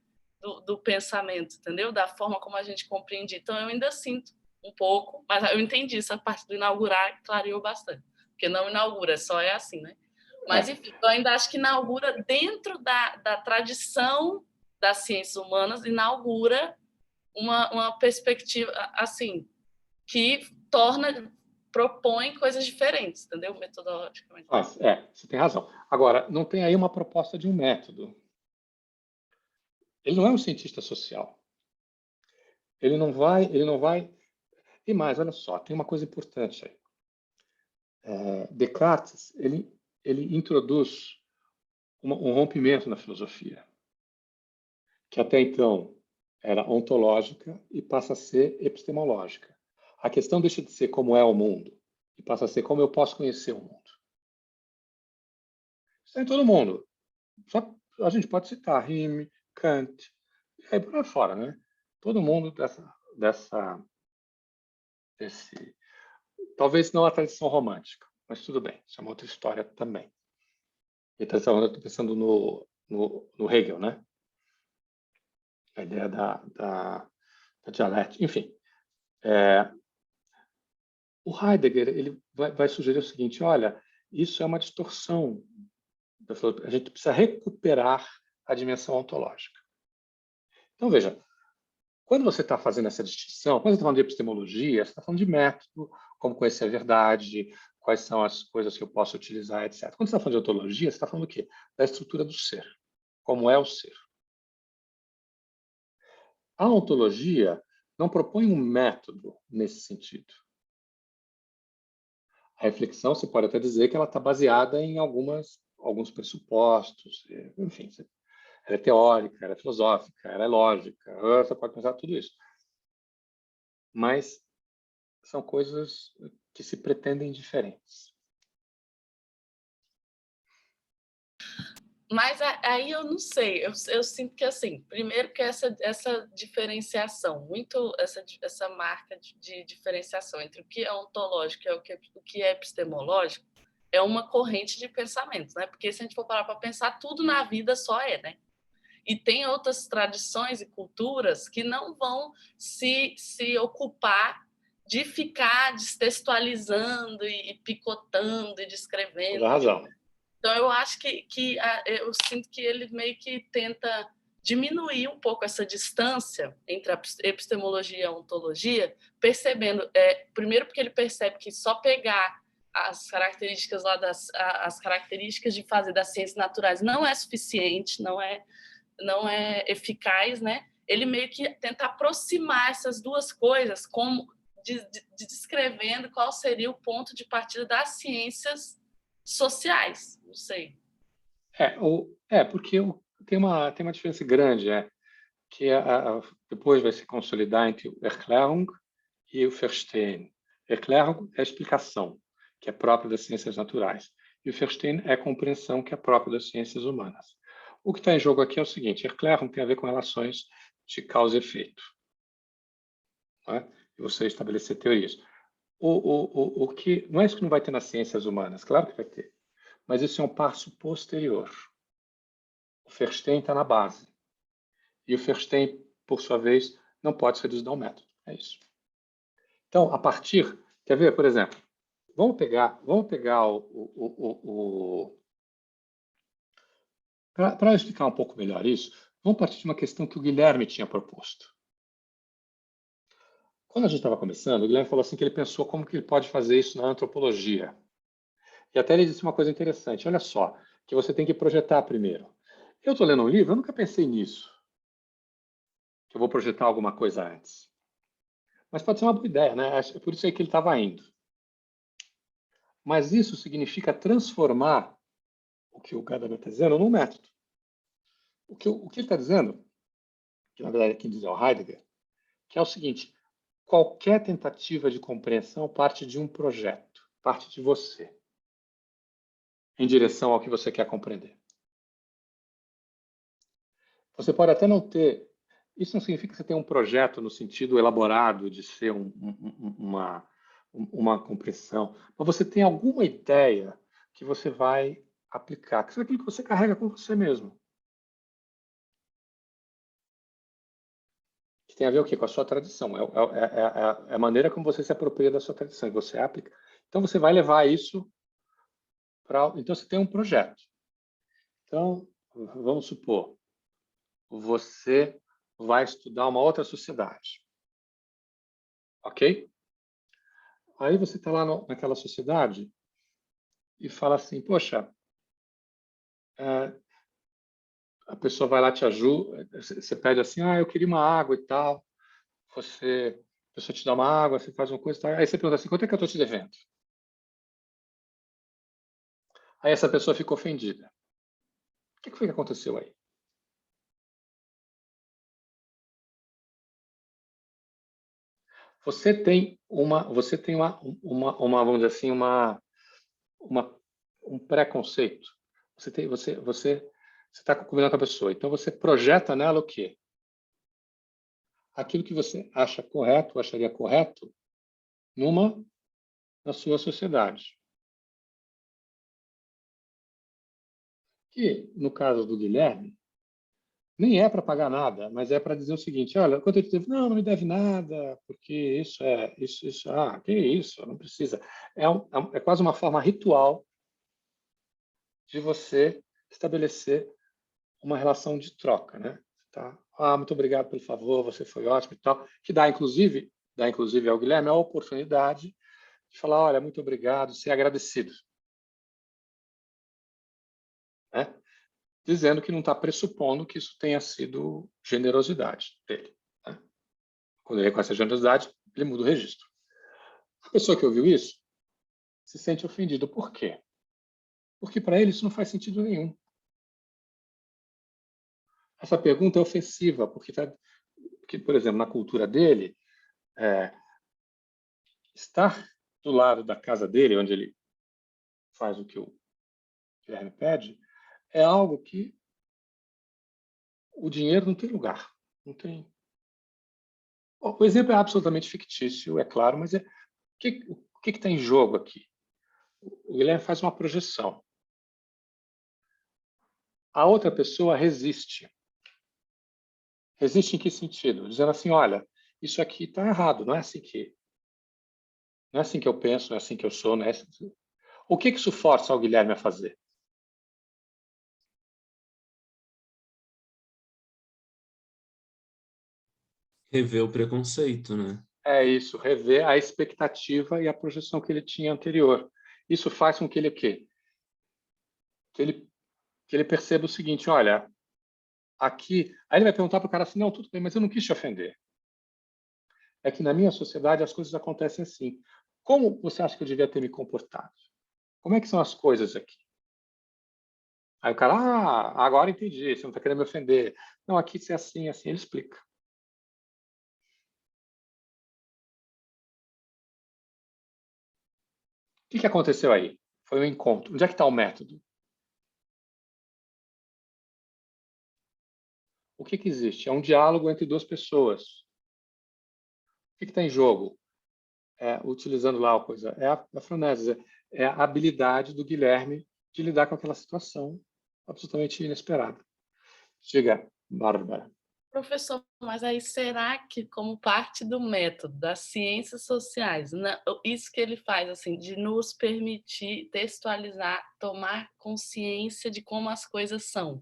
do pensamento, entendeu? Da forma como a gente compreende. Então, eu ainda sinto um pouco, mas eu entendi essa parte do inaugurar, clareou bastante. Porque não inaugura, só é assim, né? Mas, enfim, eu ainda acho que inaugura, dentro da tradição das ciências humanas, inaugura uma perspectiva, assim, que propõe coisas diferentes, entendeu? Metodologicamente. Você tem razão. Agora, não tem aí uma proposta de um método. Ele não é um cientista social. Ele não vai... E mais, olha só, tem uma coisa importante aí. Descartes, ele introduz um rompimento na filosofia, que até então era ontológica e passa a ser epistemológica. A questão deixa de ser como é o mundo e passa a ser como eu posso conhecer o mundo. Isso é em todo mundo. A gente pode citar Rime, Kant, e aí por aí fora, né? Todo mundo talvez não a tradição romântica, mas tudo bem, isso é uma outra história também. E eu estou pensando no Hegel, né? A ideia da dialética, enfim. O Heidegger ele vai sugerir o seguinte: olha, isso é uma distorção. A gente precisa recuperar a dimensão ontológica. Então, veja, quando você está fazendo essa distinção, quando você está falando de epistemologia, você está falando de método, como conhecer a verdade, quais são as coisas que eu posso utilizar, etc. Quando você está falando de ontologia, você está falando do quê? Da estrutura do ser, como é o ser. A ontologia não propõe um método nesse sentido. A reflexão, você pode até dizer que ela está baseada em alguns pressupostos, enfim, ela é teórica, ela é filosófica, ela é lógica, você pode pensar tudo isso. Mas são coisas que se pretendem diferentes. Mas aí eu não sei, eu sinto que, assim, primeiro que essa diferenciação, essa marca de diferenciação entre o que é ontológico e o que é epistemológico, é uma corrente de pensamento, né? Porque se a gente for parar para pensar, tudo na vida só é, né? E tem outras tradições e culturas que não vão se ocupar de ficar destextualizando e picotando e descrevendo. Toda razão. Então, eu acho eu sinto que ele meio que tenta diminuir um pouco essa distância entre a epistemologia e a ontologia, percebendo, primeiro porque ele percebe que só pegar as características as características de fazer das ciências naturais não é suficiente, não é eficaz, né? Ele meio que tenta aproximar essas duas coisas, como descrevendo qual seria o ponto de partida das ciências sociais, não sei. Porque tem uma diferença grande, que depois vai se consolidar entre o Erklärung e o Verstehen. Erklärung é a explicação, que é própria das ciências naturais, e o Verstehen é a compreensão, que é própria das ciências humanas. O que está em jogo aqui é o seguinte: Erklärung tem a ver com relações de causa e efeito, né? E você estabelecer teorias. o que não é isso que não vai ter nas ciências humanas, claro que vai ter, mas isso é um passo posterior. O Verstehen está na base. E o Verstehen, por sua vez, não pode ser reduzido ao método. É isso. Então, a partir... Quer ver, por exemplo? Vamos pegar para explicar um pouco melhor isso, vamos partir de uma questão que o Guilherme tinha proposto. Quando a gente estava começando, o Guilherme falou assim que ele pensou como que ele pode fazer isso na antropologia. E até ele disse uma coisa interessante. Olha só, que você tem que projetar primeiro. Eu estou lendo um livro, eu nunca pensei nisso. Que eu vou projetar alguma coisa antes. Mas pode ser uma boa ideia, né? É por isso aí que ele estava indo. Mas isso significa transformar o que o Gadamer está dizendo num método. O que ele está dizendo, que na verdade quem diz é o Heidegger, que é o seguinte: qualquer tentativa de compreensão parte de um projeto, parte de você, em direção ao que você quer compreender. Você pode até não ter... Isso não significa que você tem um projeto no sentido elaborado de ser uma compreensão, mas você tem alguma ideia que você vai aplicar, que é aquilo que você carrega com você mesmo. Que tem a ver o quê? Com a sua tradição. É a maneira como você se apropria da sua tradição e você aplica. Então, você vai levar isso para... Então, você tem um projeto. Então, vamos supor, você vai estudar uma outra sociedade. Ok? Aí você está lá naquela sociedade e fala assim, poxa, a pessoa vai lá, te ajuda, você pede assim, eu queria uma água e tal, a pessoa te dá uma água, você faz uma coisa e tal, aí você pergunta assim, quanto é que eu estou te devendo? Aí essa pessoa fica ofendida. O que foi que aconteceu aí? Você tem vamos dizer assim, um preconceito. Você está combinando com a pessoa. Então você projeta nela o quê? Aquilo que você acha correto, acharia correto, na sua sociedade. Que, no caso do Guilherme, nem é para pagar nada, mas é para dizer o seguinte: olha, quanto eu te devo? Não, não me deve nada, porque isso, que isso, não precisa. É quase uma forma ritual de você estabelecer uma relação de troca, né? Tá? Muito obrigado pelo favor, você foi ótimo e tal, que dá inclusive ao Guilherme a oportunidade de falar, olha, muito obrigado, ser agradecido. Né? Dizendo que não está pressupondo que isso tenha sido generosidade dele. Né? Quando ele reconhece a generosidade, ele muda o registro. A pessoa que ouviu isso se sente ofendido. Por quê? Porque para ele isso não faz sentido nenhum. Essa pergunta é ofensiva, porque, por exemplo, na cultura dele, estar do lado da casa dele, onde ele faz o que o Guilherme pede, é algo que o dinheiro não tem lugar. Não tem. O exemplo é absolutamente fictício, é claro, mas o que está em jogo aqui? O Guilherme faz uma projeção. A outra pessoa resiste. Resiste em que sentido? Dizendo assim, olha, isso aqui está errado, não é assim que eu penso, não é assim que eu sou. Não é assim. O que isso força o Guilherme a fazer? Rever o preconceito, né? É isso, rever a expectativa e a projeção que ele tinha anterior. Isso faz com que ele o quê? Que ele perceba o seguinte, olha, aqui... Aí ele vai perguntar para o cara assim, não, tudo bem, mas eu não quis te ofender. É que na minha sociedade as coisas acontecem assim. Como você acha que eu devia ter me comportado? Como é que são as coisas aqui? Aí o cara, agora entendi, você não está querendo me ofender. Não, aqui se é assim, assim, ele explica. O que aconteceu aí? Foi um encontro. Onde é que está o método? O que existe? É um diálogo entre duas pessoas. O que está em jogo? utilizando lá a coisa, a fronesis, é a habilidade do Guilherme de lidar com aquela situação absolutamente inesperada. Diga, Bárbara. Professor, mas aí será que, como parte do método das ciências sociais, isso que ele faz, assim, de nos permitir textualizar, tomar consciência de como as coisas são,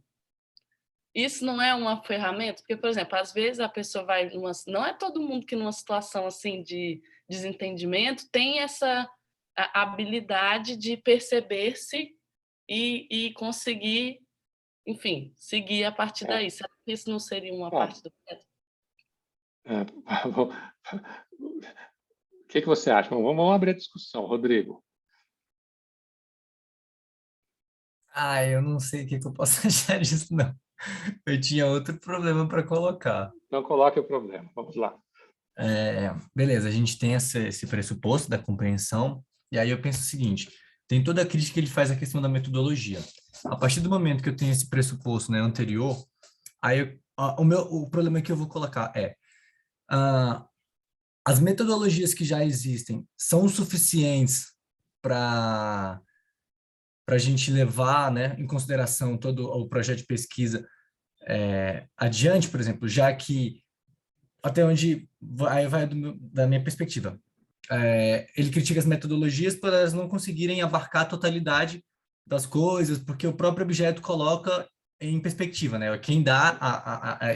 isso não é uma ferramenta? Porque, por exemplo, às vezes a pessoa vai não é todo mundo que numa situação assim de desentendimento tem essa habilidade de perceber-se e conseguir, enfim, seguir a partir daí. Será que isso não seria uma parte do método? O que você acha? Vamos abrir a discussão, Rodrigo. Eu não sei o que eu posso achar disso, não. Eu tinha outro problema para colocar. Então, coloque o problema. Vamos lá. Beleza, a gente tem esse pressuposto da compreensão, e aí eu penso o seguinte, tem toda a crítica que ele faz à questão da metodologia. A partir do momento que eu tenho esse pressuposto, né, anterior, aí o problema que eu vou colocar as metodologias que já existem são suficientes para a gente levar, né, em consideração todo o projeto de pesquisa adiante, por exemplo, já que até onde vai da minha perspectiva. Ele critica as metodologias por elas não conseguirem abarcar a totalidade das coisas, porque o próprio objeto coloca em perspectiva, né? Quem dá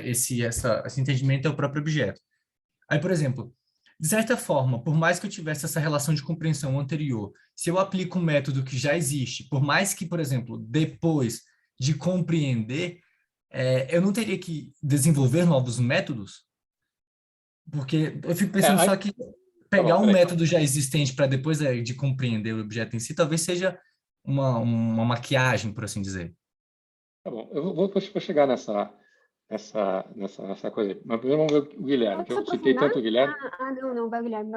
esse entendimento é o próprio objeto. Aí, por exemplo, de certa forma, por mais que eu tivesse essa relação de compreensão anterior, se eu aplico um método que já existe, por mais que, por exemplo, depois de compreender, eu não teria que desenvolver novos métodos? Porque eu fico pensando só que pegar um método já existente para depois de compreender o objeto em si, talvez seja uma maquiagem, por assim dizer. Tá bom, eu vou chegar nessa coisa aí. Mas primeiro vamos ver o Guilherme, que eu citei tanto o Guilherme. Não, vai o Guilherme.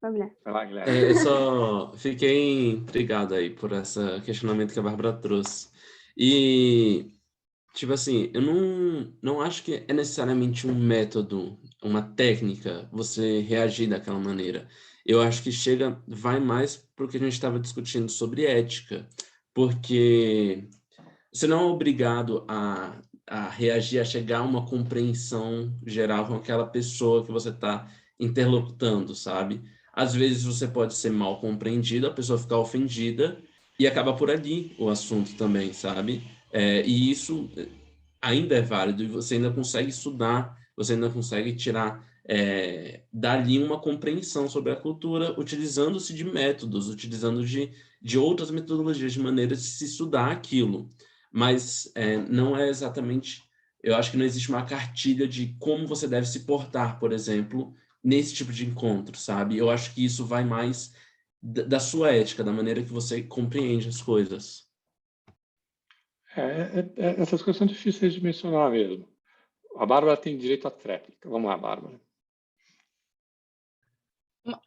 Vai lá, Guilherme. Eu só fiquei intrigado aí por esse questionamento que a Bárbara trouxe. E, tipo assim, eu não acho que é necessariamente um método, uma técnica, você reagir daquela maneira. Eu acho que vai mais para o que a gente estava discutindo sobre ética, porque você não é obrigado a reagir, a chegar a uma compreensão geral com aquela pessoa que você está interlocutando, sabe? Às vezes você pode ser mal compreendido, a pessoa ficar ofendida e acaba por ali o assunto também, sabe? E isso ainda é válido e você ainda consegue estudar, você ainda consegue tirar dali uma compreensão sobre a cultura, utilizando-se de métodos, utilizando de outras metodologias, de maneiras de se estudar aquilo. Mas não é exatamente... Eu acho que não existe uma cartilha de como você deve se portar, por exemplo, nesse tipo de encontro, sabe? Eu acho que isso vai mais da sua ética, da maneira que você compreende as coisas. Essas coisas são difíceis de mencionar mesmo. A Bárbara tem direito à tréplica. Vamos lá, Bárbara.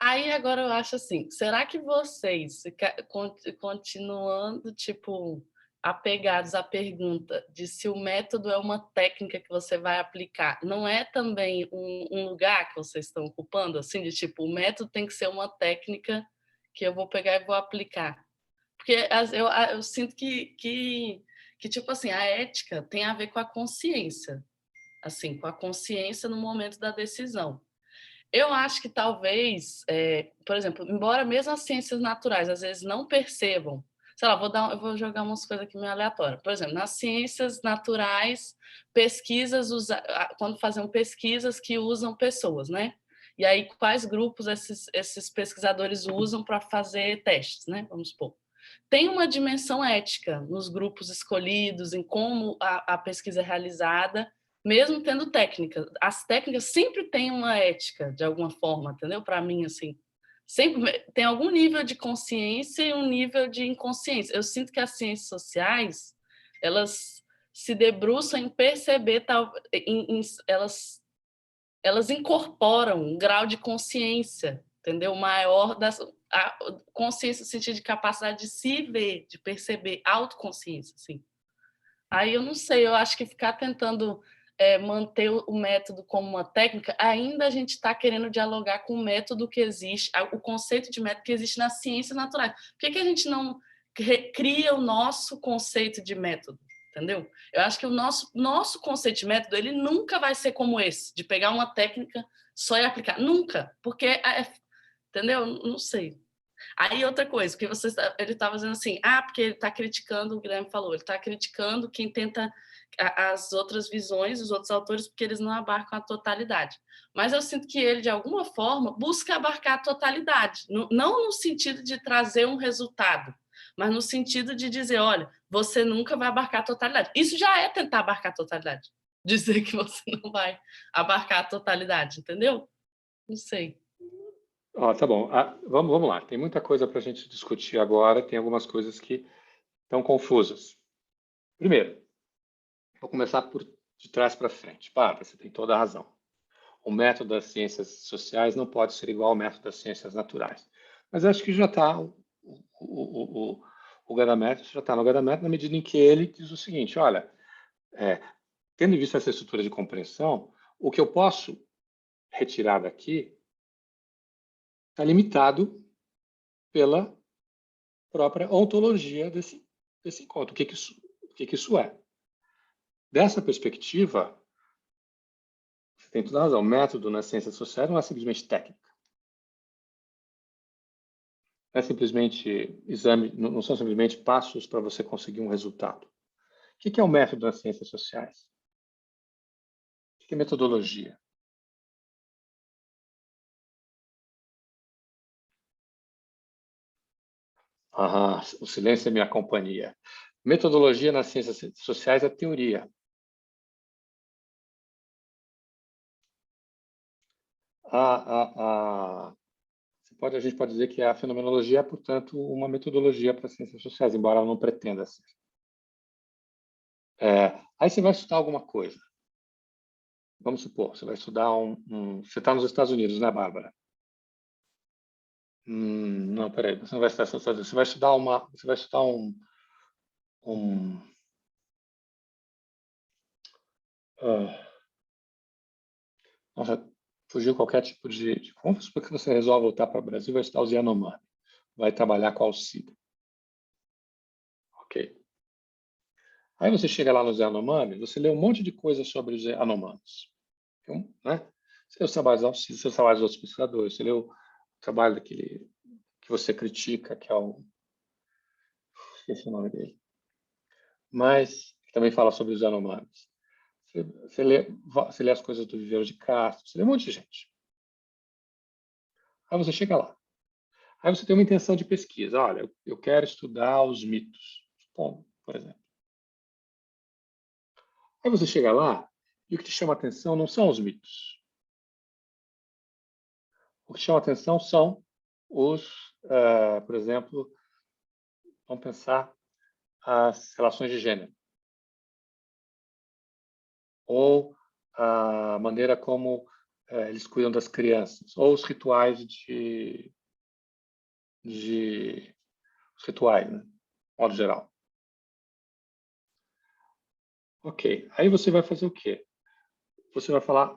Aí agora eu acho assim, será que vocês, continuando, tipo, apegados à pergunta de se o método é uma técnica que você vai aplicar, não é também um lugar que vocês estão ocupando, assim, de tipo, o método tem que ser uma técnica que eu vou pegar e vou aplicar? Porque eu sinto que, tipo assim, a ética tem a ver com a consciência, assim, com a consciência no momento da decisão. Eu acho que talvez, por exemplo, embora mesmo as ciências naturais às vezes não percebam, sei lá, eu vou jogar umas coisas aqui meio aleatórias. Por exemplo, nas ciências naturais, quando fazem pesquisas que usam pessoas, né? E aí, quais grupos esses pesquisadores usam para fazer testes, né? Vamos supor. Tem uma dimensão ética nos grupos escolhidos, em como a pesquisa é realizada, mesmo tendo técnica. As técnicas sempre têm uma ética, de alguma forma, entendeu? Para mim, assim, sempre tem algum nível de consciência e um nível de inconsciência. Eu sinto que as ciências sociais, elas se debruçam em perceber, elas incorporam um grau de consciência, entendeu? Maior a consciência no sentido de capacidade de se ver, de perceber, autoconsciência, assim. Aí eu não sei, eu acho que ficar tentando manter o método como uma técnica, ainda a gente está querendo dialogar com o método que existe, o conceito de método que existe nas ciências naturais. Por que a gente não cria o nosso conceito de método? Entendeu? Eu acho que o nosso conceito de método ele nunca vai ser como esse, de pegar uma técnica só e aplicar. Nunca, porque, entendeu? Não sei. Aí outra coisa, que ele estava dizendo assim, porque ele está criticando, o Guilherme falou, ele está criticando quem tenta as outras visões, os outros autores, porque eles não abarcam a totalidade. Mas eu sinto que ele, de alguma forma, busca abarcar a totalidade, não no sentido de trazer um resultado, mas no sentido de dizer, olha, você nunca vai abarcar a totalidade. Isso já é tentar abarcar a totalidade. Dizer que você não vai abarcar a totalidade, entendeu? Não sei. Tá bom. Vamos lá. Tem muita coisa para a gente discutir agora. Tem algumas coisas que estão confusas. Primeiro, vou começar de trás para frente. Você tem toda a razão. O método das ciências sociais não pode ser igual ao método das ciências naturais. Mas acho que já está o Gadamer já está no Gadamer na medida em que ele diz o seguinte, olha, tendo em vista essa estrutura de compreensão, o que eu posso retirar daqui está limitado pela própria ontologia desse encontro. O que isso é? Dessa perspectiva, você tem toda a razão. O método nas ciências sociais não é simplesmente técnica. Não é simplesmente exame, não são simplesmente passos para você conseguir um resultado. O que é o método nas ciências sociais? O que é metodologia? O silêncio é minha companhia. Metodologia nas ciências sociais é teoria. A gente pode dizer que a fenomenologia é, portanto, uma metodologia para as ciências sociais, embora ela não pretenda ser. Aí você vai estudar alguma coisa. Vamos supor, você vai estudar você está nos Estados Unidos, né, Bárbara? Não, peraí, você não vai estudar nos Estados Unidos. Você vai estudar nossa, fugiu qualquer tipo de... Vamos supor que você resolve voltar para o Brasil e vai estudar os Yanomami. Vai trabalhar com Alcida. Ok. Aí você chega lá nos Yanomami, você lê um monte de coisa sobre os Yanomamis. Então, né? Você lê os trabalhos da Alcida, você lê os trabalhos dos outros pesquisadores, você lê o trabalho daquele que você critica, que é o... Esqueci o nome dele. Mas também fala sobre os Yanomamis. Você lê as coisas do Viveiro de Castro, você lê um monte de gente. Aí você chega lá. Aí você tem uma intenção de pesquisa. Olha, eu quero estudar os mitos, por exemplo. Aí você chega lá e o que te chama a atenção não são os mitos. O que te chama a atenção são por exemplo, vamos pensar as relações de gênero. Ou a maneira como eles cuidam das crianças. Ou os rituais os rituais, né? De modo geral. Ok. Aí você vai fazer o quê? Você vai falar,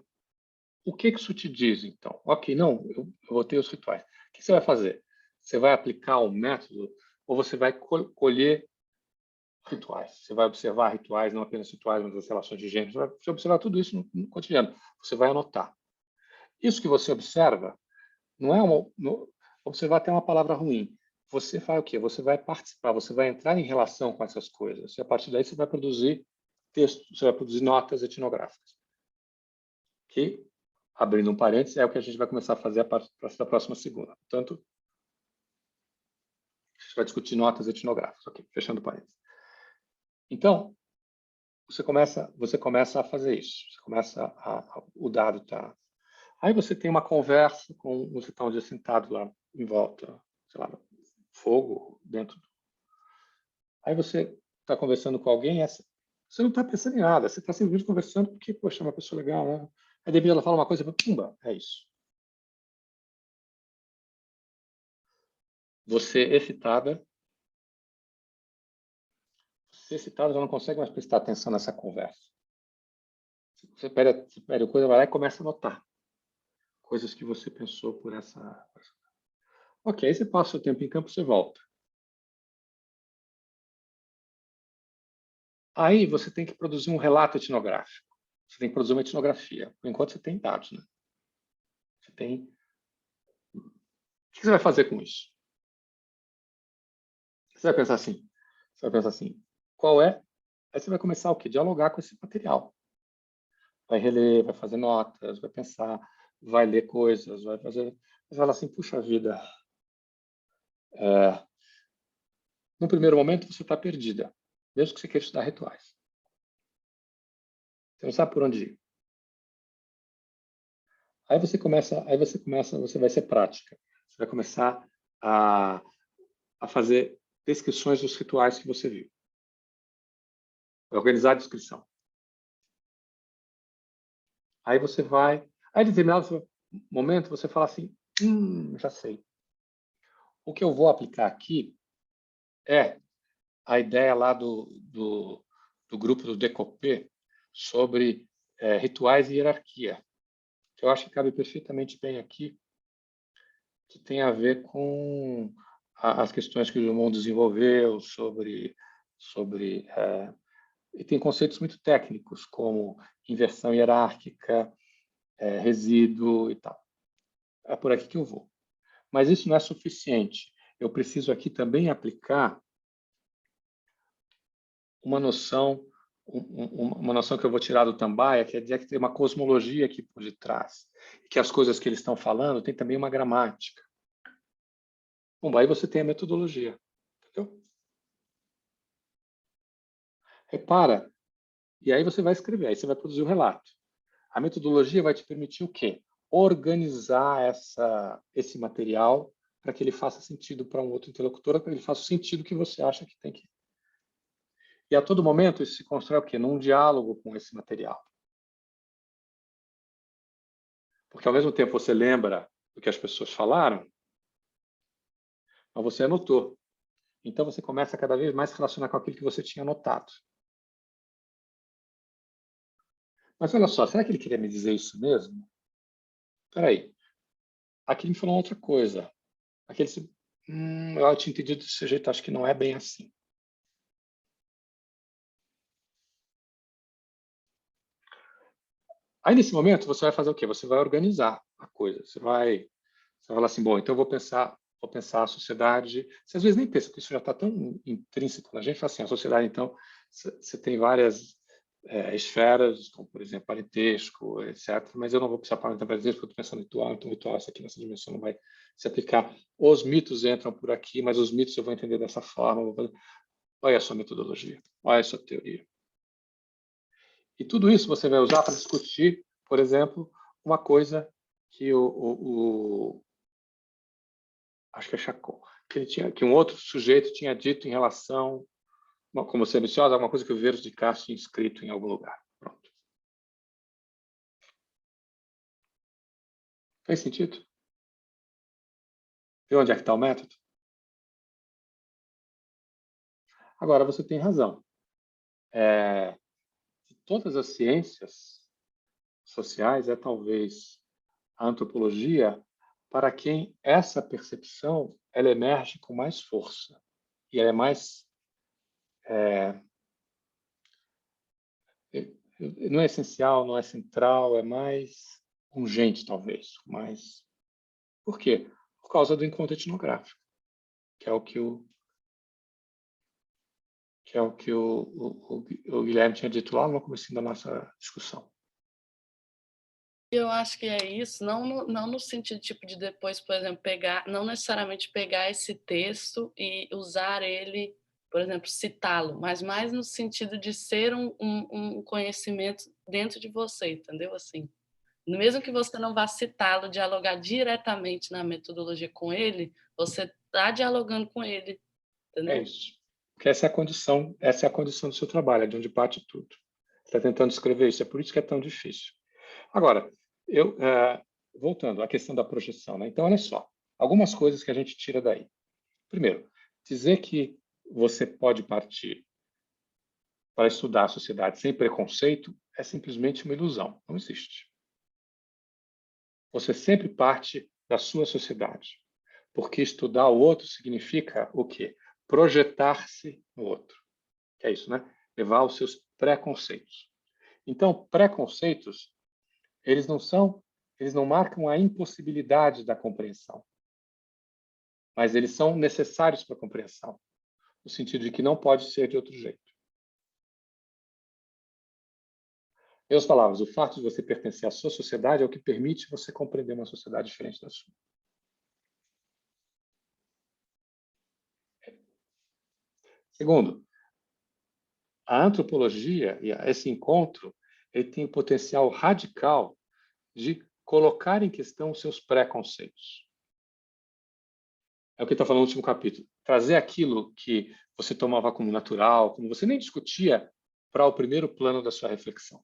o que isso te diz, então? Ok, não, eu vou ter os rituais. O que você vai fazer? Você vai aplicar um método ou você vai colher rituais? Você vai observar rituais, não apenas rituais, mas as relações de gênero. Você vai observar tudo isso no cotidiano. Você vai anotar. Isso que você observa não é observar até uma palavra ruim. Você faz o quê? Você vai participar, você vai entrar em relação com essas coisas. E a partir daí você vai produzir textos, você vai produzir notas etnográficas. Que, abrindo um parênteses, é o que a gente vai começar a fazer a partir da próxima segunda. Portanto, a gente vai discutir notas etnográficas. Ok, fechando parênteses. Então, você começa a fazer isso. Você começa o dado está... Aí você tem uma conversa você está um dia sentado lá em volta, sei lá, fogo dentro. Aí você está conversando com alguém, você não está pensando em nada, você está simplesmente conversando porque, poxa, é uma pessoa legal, né? Aí de repente ela fala uma coisa, pumba, é isso. Você excitada já não consegue mais prestar atenção nessa conversa. Você pega a coisa, vai lá e começa a anotar coisas que você pensou por essa... Ok, aí você passa o tempo em campo, você volta. Aí você tem que produzir um relato etnográfico. Você tem que produzir uma etnografia. Por enquanto você tem dados, né? Você tem... O que você vai fazer com isso? Você vai pensar assim. Você vai pensar assim, qual é? Aí você vai começar o quê? Dialogar com esse material. Vai reler, vai fazer notas, vai pensar, vai ler coisas, vai fazer... Vai falar assim, puxa vida, no primeiro momento você está perdida, mesmo que você queira estudar rituais. Você não sabe por onde ir. Você vai ser prática. Você vai começar a fazer descrições dos rituais que você viu. Vai organizar a descrição. Aí você vai... Aí, em determinado momento, você fala assim, já sei. O que eu vou aplicar aqui é a ideia lá do grupo do Decopé sobre rituais e hierarquia, que eu acho que cabe perfeitamente bem aqui, que tem a ver com as questões que o Drummond desenvolveu e tem conceitos muito técnicos, como inversão hierárquica, resíduo e tal. É por aqui que eu vou. Mas isso não é suficiente. Eu preciso aqui também aplicar uma noção que eu vou tirar do Tambaia, que é dizer que tem uma cosmologia aqui por detrás, e que as coisas que eles estão falando tem também uma gramática. Bom, aí você tem a metodologia. Entendeu? Repara, e aí você vai escrever, aí você vai produzir o relato. A metodologia vai te permitir o quê? Organizar esse material para que ele faça sentido para um outro interlocutor, para que ele faça o sentido que você acha que tem que. E a todo momento isso se constrói o quê? Num diálogo com esse material. Porque ao mesmo tempo você lembra do que as pessoas falaram, mas você anotou. Então você começa a cada vez mais se relacionar com aquilo que você tinha anotado. Mas olha só, será que ele queria me dizer isso mesmo? Espera aí. Aqui ele me falou outra coisa. Aqui ele disse, eu tinha entendido desse jeito, acho que não é bem assim. Aí, nesse momento, você vai fazer o quê? Você vai organizar a coisa. Você vai falar assim, bom, então eu vou pensar a sociedade. Você às vezes nem pensa, porque isso já está tão intrínseco na gente. Fala assim, a sociedade, então, você tem várias esferas, como, por exemplo, parentesco, etc. Mas eu não vou pensar parentesco, porque eu estou pensando em ritual, então ritual, essa aqui nessa dimensão não vai se aplicar. Os mitos entram por aqui, mas os mitos eu vou entender dessa forma. Olha a sua metodologia, olha a sua teoria. E tudo isso você vai usar para discutir, por exemplo, uma coisa que acho que é Chacon, que um outro sujeito tinha dito em relação, como você mencionou, alguma coisa que o Veros de Castro tinha escrito em algum lugar. Pronto. Fez sentido? Viu onde é que está o método? Agora, você tem razão. De todas as ciências sociais, é talvez a antropologia para quem essa percepção ela emerge com mais força. E ela é mais... não é essencial, não é central, é mais urgente, talvez. Mas... Por quê? Por causa do encontro etnográfico, que é o que o Guilherme tinha dito lá no começo da nossa discussão. Eu acho que é isso, não no sentido tipo de depois, por exemplo, não necessariamente pegar esse texto e usar ele, por exemplo, citá-lo, mas mais no sentido de ser um conhecimento dentro de você, entendeu? Assim, mesmo que você não vá citá-lo, dialogar diretamente na metodologia com ele, você está dialogando com ele, entendeu? É isso. Porque essa é a condição do seu trabalho, é de onde parte tudo. Você está tentando escrever isso, é por isso que é tão difícil. Agora, voltando à questão da projeção, né? Então, olha só, algumas coisas que a gente tira daí. Primeiro, dizer que você pode partir para estudar a sociedade sem preconceito é simplesmente uma ilusão, não existe. Você sempre parte da sua sociedade, porque estudar o outro significa o quê? Projetar-se no outro. Que é isso, né? Levar os seus preconceitos. Então, preconceitos, eles não marcam a impossibilidade da compreensão, mas eles são necessários para a compreensão, no sentido de que não pode ser de outro jeito. Em outras palavras, o fato de você pertencer à sua sociedade é o que permite você compreender uma sociedade diferente da sua. Segundo, a antropologia e esse encontro, ele tem o potencial radical de colocar em questão os seus preconceitos. É o que está falando no último capítulo. Trazer aquilo que você tomava como natural, como você nem discutia, para o primeiro plano da sua reflexão.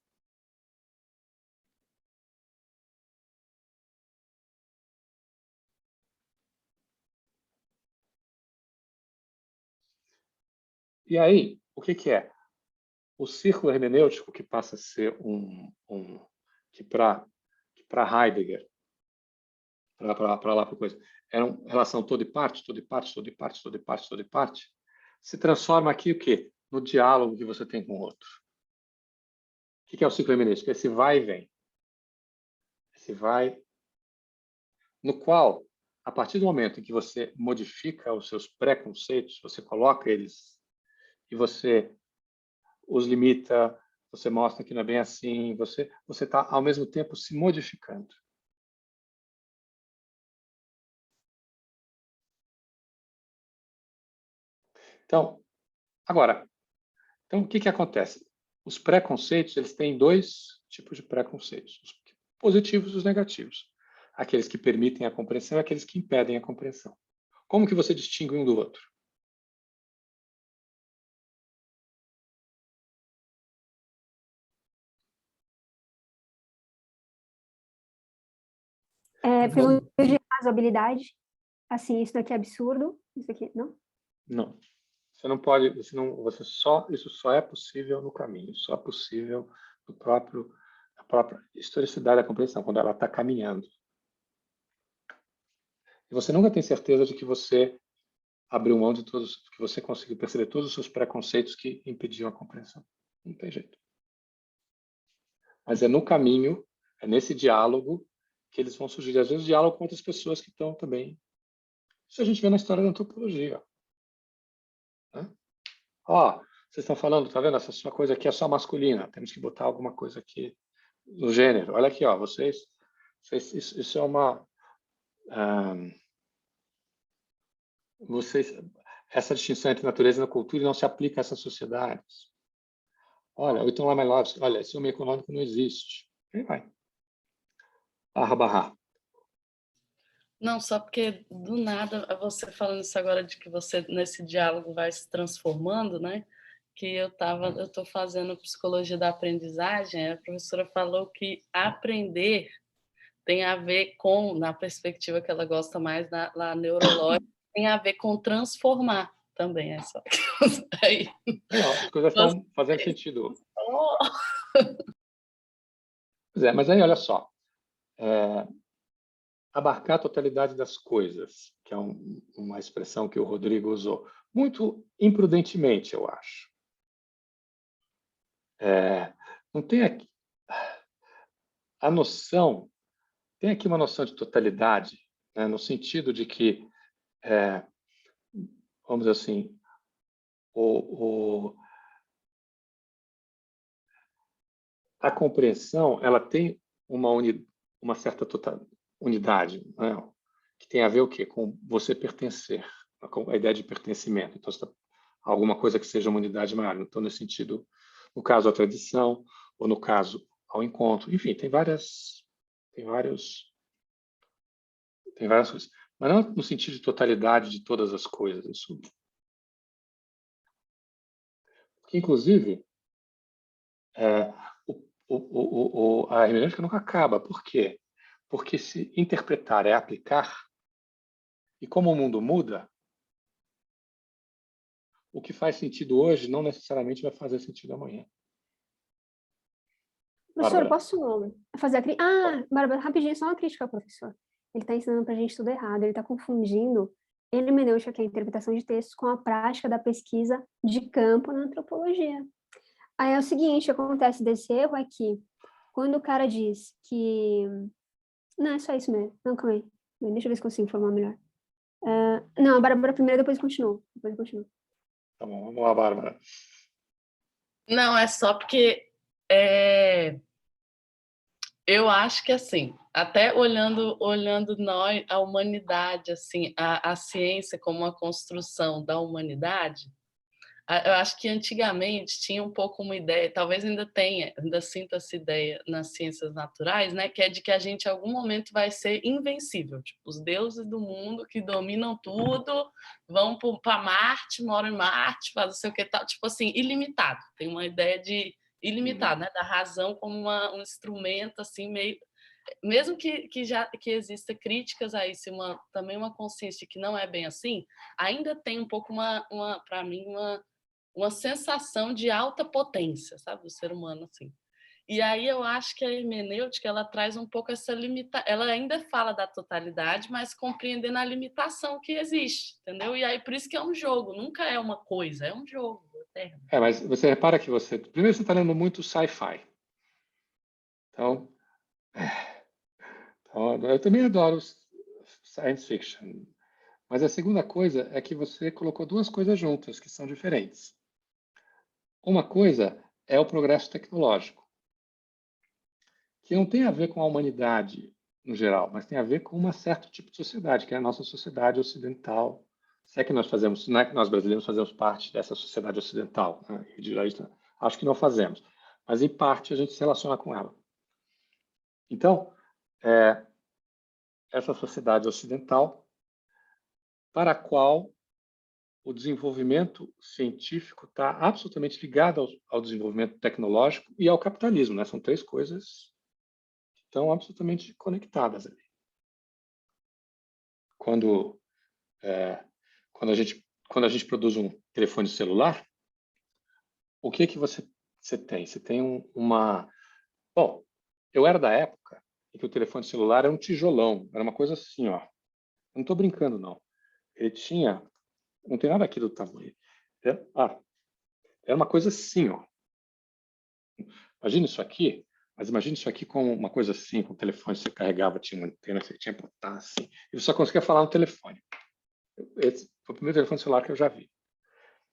E aí, o que é? O círculo hermenêutico, que passa a ser que para Heidegger, para lá para coisa, era uma relação toda e parte, toda e parte, toda e parte, toda e parte, toda e parte, se transforma aqui o quê? No diálogo que você tem com o outro. O que é o ciclo hermenêutico? Esse vai e vem. Esse vai, no qual, a partir do momento em que você modifica os seus preconceitos, você coloca eles e você os limita, você mostra que não é bem assim, você está, ao mesmo tempo, se modificando. Então, agora, o que acontece? Os preconceitos, eles têm dois tipos de preconceitos, os positivos e os negativos. Aqueles que permitem a compreensão e aqueles que impedem a compreensão. Como que você distingue um do outro? Pelo nível de razoabilidade, assim, isso daqui é absurdo, isso aqui, não? Não. Você não pode, isso só é possível no caminho, só é possível no a própria historicidade da compreensão, quando ela está caminhando. E você nunca tem certeza de que você abriu mão de todos, que você conseguiu perceber todos os seus preconceitos que impediam a compreensão. Não tem jeito. Mas é no caminho, é nesse diálogo que eles vão surgir. Às vezes, diálogo com outras pessoas que estão também. Isso a gente vê na história da antropologia. Ó, vocês estão falando, tá vendo? Essa sua coisa aqui é só masculina. Temos que botar alguma coisa aqui no gênero. Olha aqui, ó, isso é uma... essa distinção entre natureza e cultura não se aplica a essas sociedades. Olha, o Itão Lamelovski, olha, esse homem econômico não existe. Aí vai. Barra. Não, só porque do nada, você falando isso agora de que você nesse diálogo vai se transformando, né? Que eu estou fazendo psicologia da aprendizagem, a professora falou que aprender tem a ver com, na perspectiva que ela gosta mais, lá neurológica, tem a ver com transformar também. É só aí. Não, as coisas estão fazendo sentido. Pois é, mas aí, olha só. Abarcar a totalidade das coisas, que é uma expressão que o Rodrigo usou, muito imprudentemente, eu acho. Não tem aqui a noção, tem aqui uma noção de totalidade, né, no sentido de que, vamos dizer assim, a compreensão, ela tem uma certa unidade, né, que tem a ver o quê? Com você pertencer, com a ideia de pertencimento. Então, alguma coisa que seja uma unidade maior. Então, nesse sentido, no caso, a tradição, ou no caso, ao encontro. Enfim, tem várias coisas. Mas não no sentido de totalidade de todas as coisas. Isso. Porque, inclusive, a hermenêutica nunca acaba. Por quê? Porque se interpretar é aplicar, e como o mundo muda, o que faz sentido hoje não necessariamente vai fazer sentido amanhã. Professor, Bárbara. posso fazer a crítica? Bárbara, rapidinho, só uma crítica ao professor. Ele está ensinando para a gente tudo errado, ele está confundindo hermenêutica, que é a interpretação de textos, com a prática da pesquisa de campo na antropologia. Aí é o seguinte, acontece desse erro é que, quando o cara diz que... Não, é só isso mesmo. Não, calma aí. Deixa eu ver se consigo informar melhor. Não, a Bárbara primeiro, depois continua. Tá bom, vamos lá, Bárbara. Não, é só porque eu acho que assim, até olhando nós, a humanidade, assim, a ciência como uma construção da humanidade, eu acho que antigamente tinha um pouco uma ideia, talvez ainda tenha, ainda sinta essa ideia nas ciências naturais, né, que é de que a gente em algum momento vai ser invencível, tipo, os deuses do mundo que dominam tudo, vão para Marte, moram em Marte, fazem não sei o que tal, tipo assim, ilimitado. Tem uma ideia de ilimitado, né, da razão como um instrumento assim meio, mesmo que exista críticas a isso, também uma consciência de que não é bem assim, ainda tem um pouco para mim uma sensação de alta potência, sabe, do ser humano, assim. E aí eu acho que a hermenêutica, ela traz um pouco essa limitação, ela ainda fala da totalidade, mas compreendendo a limitação que existe, entendeu? E aí por isso que é um jogo, nunca é uma coisa, é um jogo eterno. Mas você repara que primeiro você está lendo muito sci-fi. Então, eu também adoro science fiction. Mas a segunda coisa é que você colocou duas coisas juntas, que são diferentes. Uma coisa é o progresso tecnológico, que não tem a ver com a humanidade no geral, mas tem a ver com um certo tipo de sociedade, que é a nossa sociedade ocidental. Se é que nós fazemos, não é que nós brasileiros fazemos parte dessa sociedade ocidental, né? Acho que não fazemos, mas em parte a gente se relaciona com ela. Então, essa sociedade ocidental, para a qual o desenvolvimento científico está absolutamente ligado ao desenvolvimento tecnológico e ao capitalismo, né? São três coisas que estão absolutamente conectadas ali. Quando a gente produz um telefone celular, o que você tem? Você tem uma... Bom, eu era da época em que o telefone celular era um tijolão, era uma coisa assim, ó. Eu não estou brincando, não. Ele tinha... Não tem nada aqui do tamanho. Era uma coisa assim, ó. Imagina isso aqui, mas imagina isso aqui com uma coisa assim, com o telefone você carregava, tinha uma antena, você tinha que botar assim, e você só conseguia falar no telefone. Esse foi o primeiro telefone celular que eu já vi.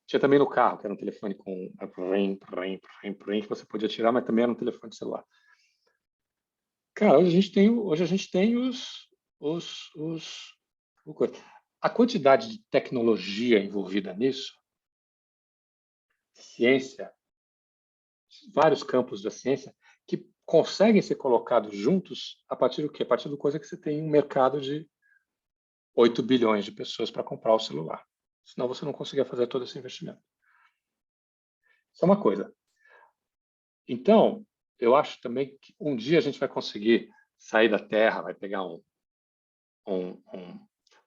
Tinha também no carro, que era um telefone com que você podia tirar, mas também era um telefone celular. Cara, hoje a gente tem a quantidade de tecnologia envolvida nisso, ciência, vários campos da ciência, que conseguem ser colocados juntos a partir do quê? A partir do coisa que você tem um mercado de 8 bilhões de pessoas para comprar o celular. Senão você não conseguia fazer todo esse investimento. Isso é uma coisa. Então, eu acho também que um dia a gente vai conseguir sair da Terra, vai pegar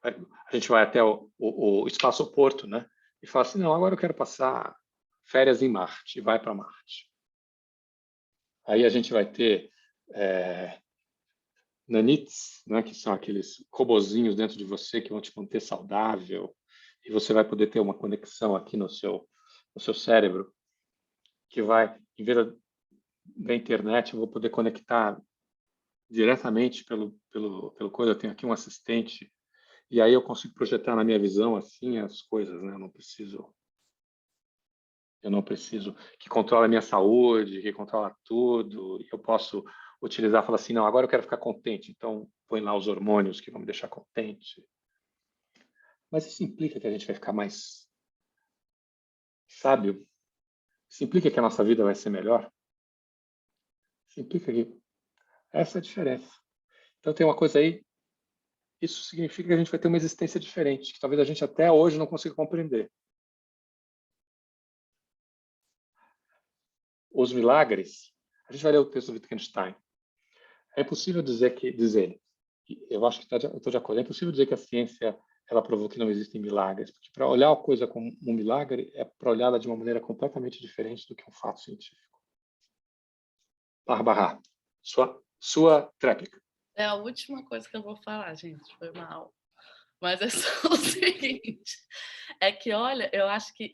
a gente vai até o espaço-porto, né? E falar assim, não, agora eu quero passar férias em Marte, e vai para Marte. Aí a gente vai ter nanits, né, que são aqueles robozinhos dentro de você que vão te manter saudável, e você vai poder ter uma conexão aqui no seu cérebro, que vai, em vez da internet, eu vou poder conectar diretamente pelo coisa. Eu tenho aqui um assistente, e aí eu consigo projetar na minha visão assim as coisas, né? Eu não preciso que controle a minha saúde, que controla tudo. Eu posso utilizar, falar assim, não, agora eu quero ficar contente, então põe lá os hormônios que vão me deixar contente. Mas isso implica que a gente vai ficar mais sábio? Isso implica que a nossa vida vai ser melhor? Isso implica que essa é a diferença. Então tem uma coisa aí, isso significa que a gente vai ter uma existência diferente, que talvez a gente até hoje não consiga compreender. Os milagres, a gente vai ler o texto do Wittgenstein. É impossível dizer eu acho que eu estou de acordo, é impossível dizer que a ciência ela provou que não existem milagres, porque para olhar a coisa como um milagre é para olhá-la de uma maneira completamente diferente do que um fato científico. Bárbara, sua tréplica. É a última coisa que eu vou falar, gente, foi mal. Mas é só o seguinte, é que, olha, eu acho que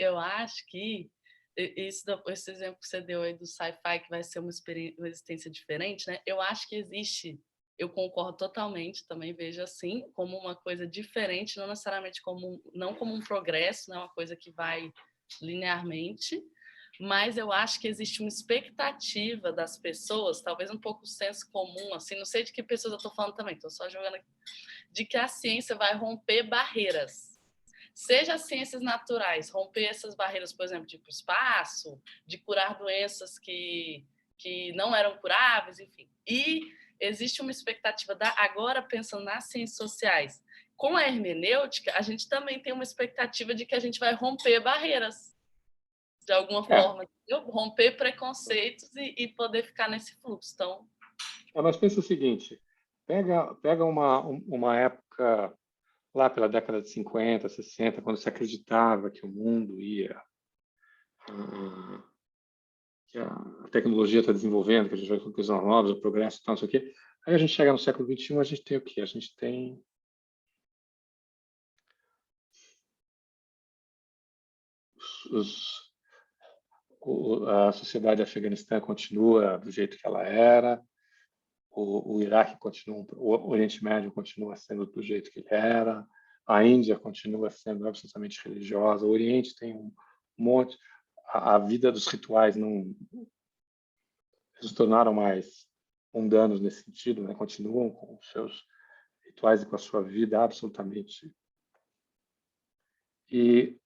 esse exemplo que você deu aí do sci-fi, que vai ser uma existência diferente, né? Eu acho que existe, eu concordo totalmente, também vejo assim, como uma coisa diferente, não necessariamente não como um progresso, né? Uma coisa que vai linearmente, mas eu acho que existe uma expectativa das pessoas, talvez um pouco senso comum, assim, não sei de que pessoas eu estou falando também, estou só jogando aqui, de que a ciência vai romper barreiras. Seja as ciências naturais, romper essas barreiras, por exemplo, tipo espaço, de curar doenças que não eram curáveis, enfim. E existe uma expectativa, agora pensando nas ciências sociais, com a hermenêutica, a gente também tem uma expectativa de que a gente vai romper barreiras, de alguma forma, romper preconceitos e poder ficar nesse fluxo. Então, Mas pensa o seguinte, pega uma época lá pela década de 50, 60, quando se acreditava que o mundo ia, que a tecnologia está desenvolvendo, que a gente vai com coisas novas, o progresso e tal, não sei o quê. Aí a gente chega no século XXI, a gente tem o quê? A gente tem a sociedade afeganistã continua do jeito que ela era, o Iraque continua, o Oriente Médio continua sendo do jeito que ele era, a Índia continua sendo absolutamente religiosa, o Oriente tem um monte, a vida dos rituais não se tornaram mais mundanos nesse sentido, né? Continuam com os seus rituais e com a sua vida absolutamente. E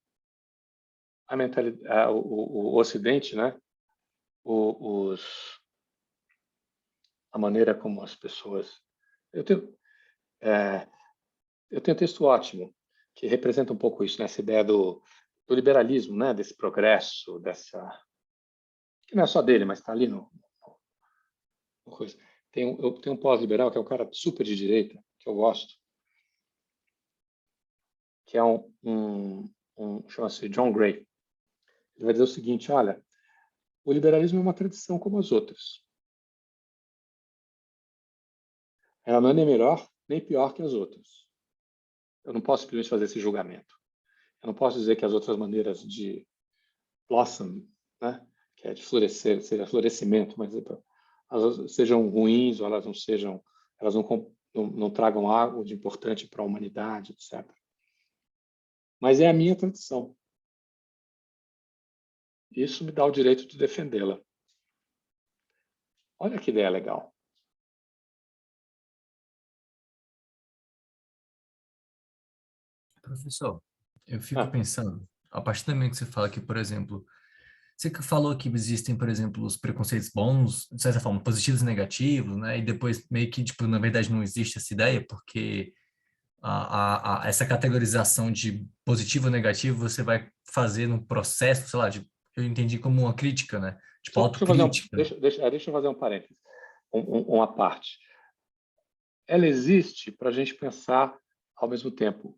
a mentalidade, o Ocidente, né? A maneira como as pessoas. Eu tenho um texto ótimo que representa um pouco isso, né? Essa ideia do liberalismo, né? Desse progresso, que não é só dele, mas está ali no coisa. Eu tenho um pós-liberal que é um cara super de direita que eu gosto, que é chama-se John Gray. Ele vai dizer o seguinte: olha, o liberalismo é uma tradição como as outras. Ela não é nem melhor nem pior que as outras. Eu não posso simplesmente fazer esse julgamento. Eu não posso dizer que as outras maneiras de blossom, né, que é de florescer, seja florescimento, mas elas sejam ruins ou elas não tragam algo de importante para a humanidade, etc. Mas é a minha tradição. Isso me dá o direito de defendê-la. Olha que ideia legal. Professor, eu fico pensando, a partir do momento que você fala que, por exemplo, você falou que existem, por exemplo, os preconceitos bons, de certa forma, positivos e negativos, né? E depois meio que, tipo, na verdade não existe essa ideia, porque essa categorização de positivo ou negativo você vai fazer no processo, sei lá, eu entendi como uma crítica, né? Tipo, autocrítica. Deixa eu fazer um parênteses, uma parte. Ela existe para a gente pensar ao mesmo tempo.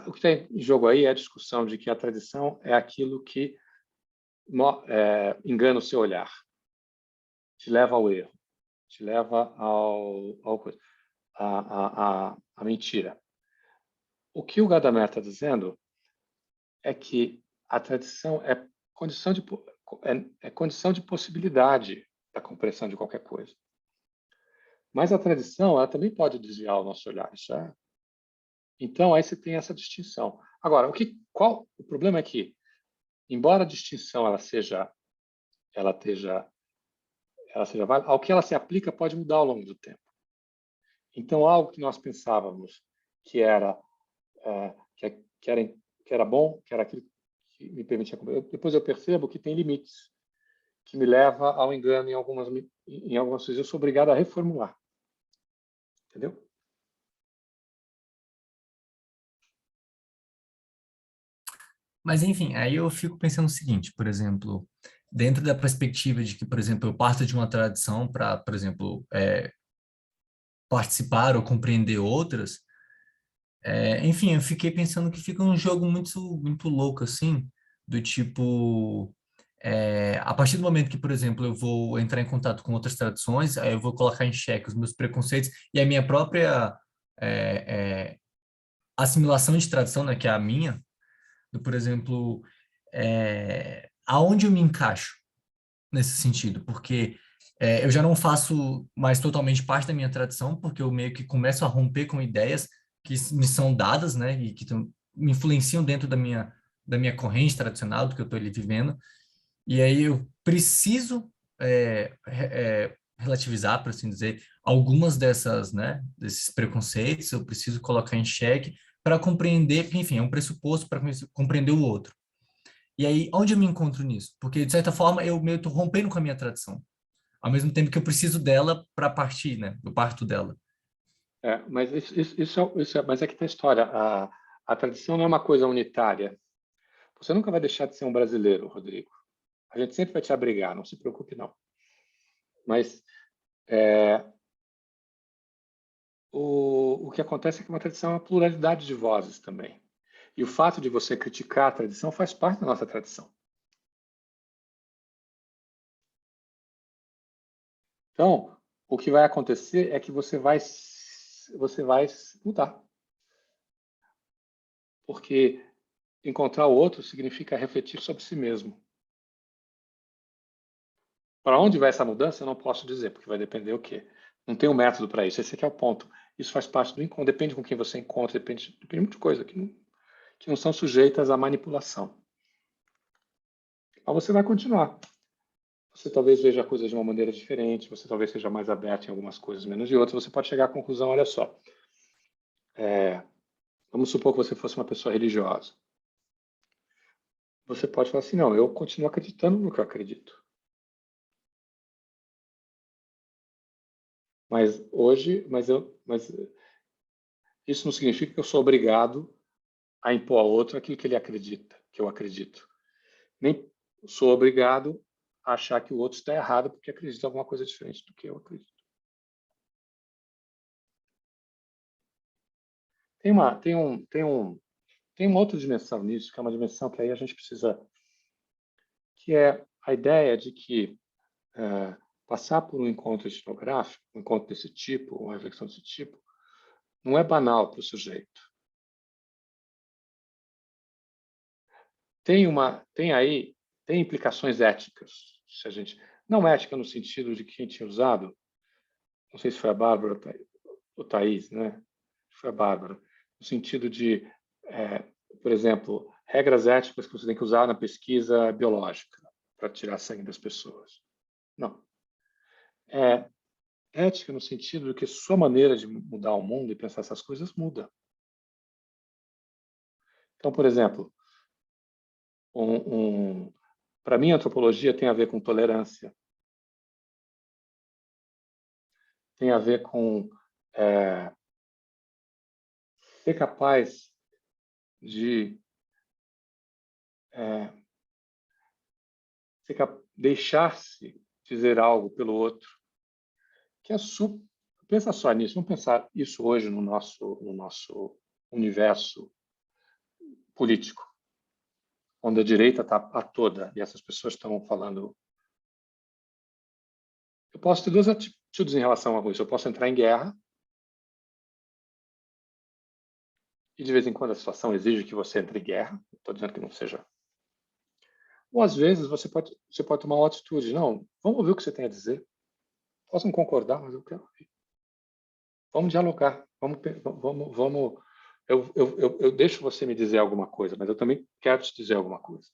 O que está em jogo aí é a discussão de que a tradição é aquilo que engana o seu olhar, te leva ao erro, te leva à mentira. O que o Gadamer está dizendo é que a tradição é condição de possibilidade da compreensão de qualquer coisa. Mas a tradição, ela também pode desviar o nosso olhar. Então, aí você tem essa distinção. Agora, o problema é que, embora a distinção ela seja válida, ao que ela se aplica pode mudar ao longo do tempo. Então, algo que nós pensávamos que era bom, que era aquilo que me permitia comer, depois eu percebo que tem limites, que me leva ao engano em algumas coisas. Eu sou obrigado a reformular. Entendeu? Mas, enfim, aí eu fico pensando o seguinte, por exemplo, dentro da perspectiva de que, por exemplo, eu parto de uma tradição para, por exemplo, participar ou compreender outras, enfim, eu fiquei pensando que fica um jogo muito, muito louco, assim, do tipo, A partir do momento que, por exemplo, eu vou entrar em contato com outras tradições, aí eu vou colocar em xeque os meus preconceitos e a minha própria assimilação de tradição, né, que é a minha, por exemplo, aonde eu me encaixo nesse sentido, porque eu já não faço mais totalmente parte da minha tradição, porque eu meio que começo a romper com ideias que me são dadas, né, e que me influenciam dentro da minha corrente tradicional, do que eu estou ali vivendo, e aí eu preciso relativizar, por assim dizer, algumas dessas, né, desses preconceitos, eu preciso colocar em xeque para compreender, porque, enfim, é um pressuposto para compreender o outro. E aí, onde eu me encontro nisso? Porque, de certa forma, eu meio estou rompendo com a minha tradição, ao mesmo tempo que eu preciso dela para partir, né? Eu parto dela. Mas mas é que tem a história. A tradição não é uma coisa unitária. Você nunca vai deixar de ser um brasileiro, Rodrigo. A gente sempre vai te abrigar, não se preocupe, não. Mas o que acontece é que uma tradição é uma pluralidade de vozes também. E o fato de você criticar a tradição faz parte da nossa tradição. Então, o que vai acontecer é que você vai mudar. Porque encontrar o outro significa refletir sobre si mesmo. Para onde vai essa mudança, eu não posso dizer, porque vai depender o quê? Não tem um método para isso. Esse aqui é o ponto. Isso faz parte do encontro. Depende com quem você encontra, depende de muita coisa que não são sujeitas à manipulação. Mas você vai continuar. Você talvez veja coisas de uma maneira diferente, você talvez seja mais aberto em algumas coisas, menos de outras. Você pode chegar à conclusão, olha só. Vamos supor que você fosse uma pessoa religiosa. Você pode falar assim, não, eu continuo acreditando no que eu acredito. Mas hoje, isso não significa que eu sou obrigado a impor ao outro aquilo que ele acredita, que eu acredito. Nem sou obrigado a achar que o outro está errado porque acredita em alguma coisa diferente do que eu acredito. Tem uma outra dimensão nisso, que é uma dimensão que aí a gente precisa, que é a ideia de que passar por um encontro etnográfico, um encontro desse tipo, uma reflexão desse tipo, não é banal para o sujeito. Tem implicações éticas. Se a gente, não ética no sentido de quem tinha usado, não sei se foi a Bárbara ou Thaís, né? Foi a Bárbara, no sentido de, por exemplo, regras éticas que você tem que usar na pesquisa biológica para tirar sangue das pessoas. Não. É ética no sentido de que sua maneira de mudar o mundo e pensar essas coisas muda. Então, por exemplo, para mim, a antropologia tem a ver com tolerância, tem a ver com ser capaz de deixar-se dizer algo pelo outro, que é pensa só nisso, vamos pensar isso hoje no nosso universo político, onde a direita está a toda e essas pessoas estão falando. Eu posso ter duas atitudes em relação a isso. Eu posso entrar em guerra e de vez em quando a situação exige que você entre em guerra. Estou dizendo que não seja. Ou às vezes você pode tomar uma atitude. Não, vamos ouvir o que você tem a dizer. Posso não concordar, mas eu quero ouvir. Vamos dialogar. Eu deixo você me dizer alguma coisa, mas eu também quero te dizer alguma coisa.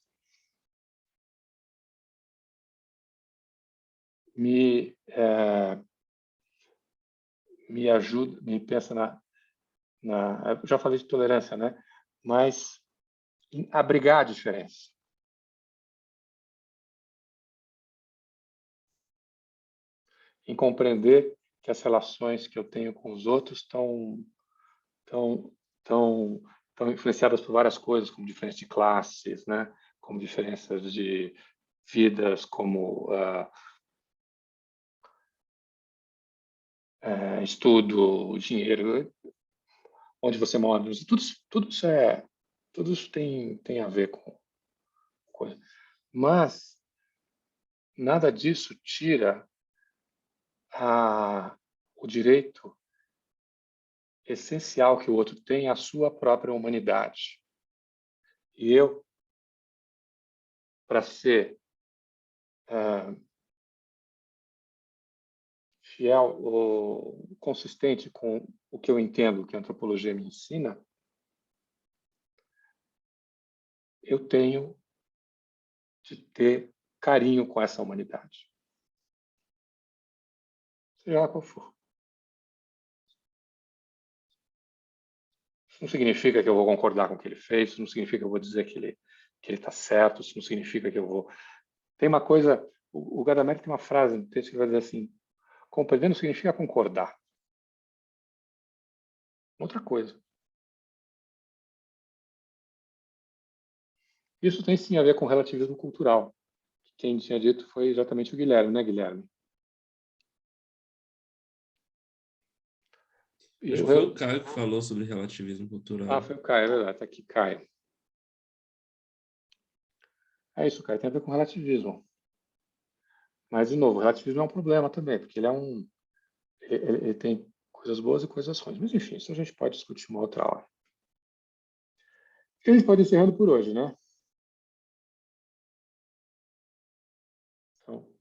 Me ajuda, me pensa eu já falei de tolerância, né? Mas em abrigar a diferença. Em compreender que as relações que eu tenho com os outros estão influenciadas por várias coisas, como diferenças de classes, né? Como diferenças de vidas, como estudo, dinheiro, onde você mora, tudo isso tem a ver com coisa. Mas nada disso tira o direito essencial que o outro tem à sua própria humanidade. E eu, para ser fiel ou consistente com o que eu entendo que a antropologia me ensina, eu tenho de ter carinho com essa humanidade. Seja lá qual for. Isso não significa que eu vou concordar com o que ele fez, isso não significa que eu vou dizer que ele está certo, isso não significa que eu vou... Tem uma coisa, o Gadamer tem uma frase no texto que vai dizer assim, compreender não significa concordar. Outra coisa. Isso tem sim a ver com relativismo cultural. Quem tinha dito foi exatamente o Guilherme, né, Guilherme? Acho que foi o Caio que falou sobre relativismo cultural. Foi o Caio, é verdade. Está aqui, Caio. É isso, Caio, tem a ver com relativismo. Mas, de novo, o relativismo é um problema também, porque ele tem coisas boas e coisas ruins. Mas, enfim, isso a gente pode discutir uma outra hora. E a gente pode ir encerrando por hoje, né? Então,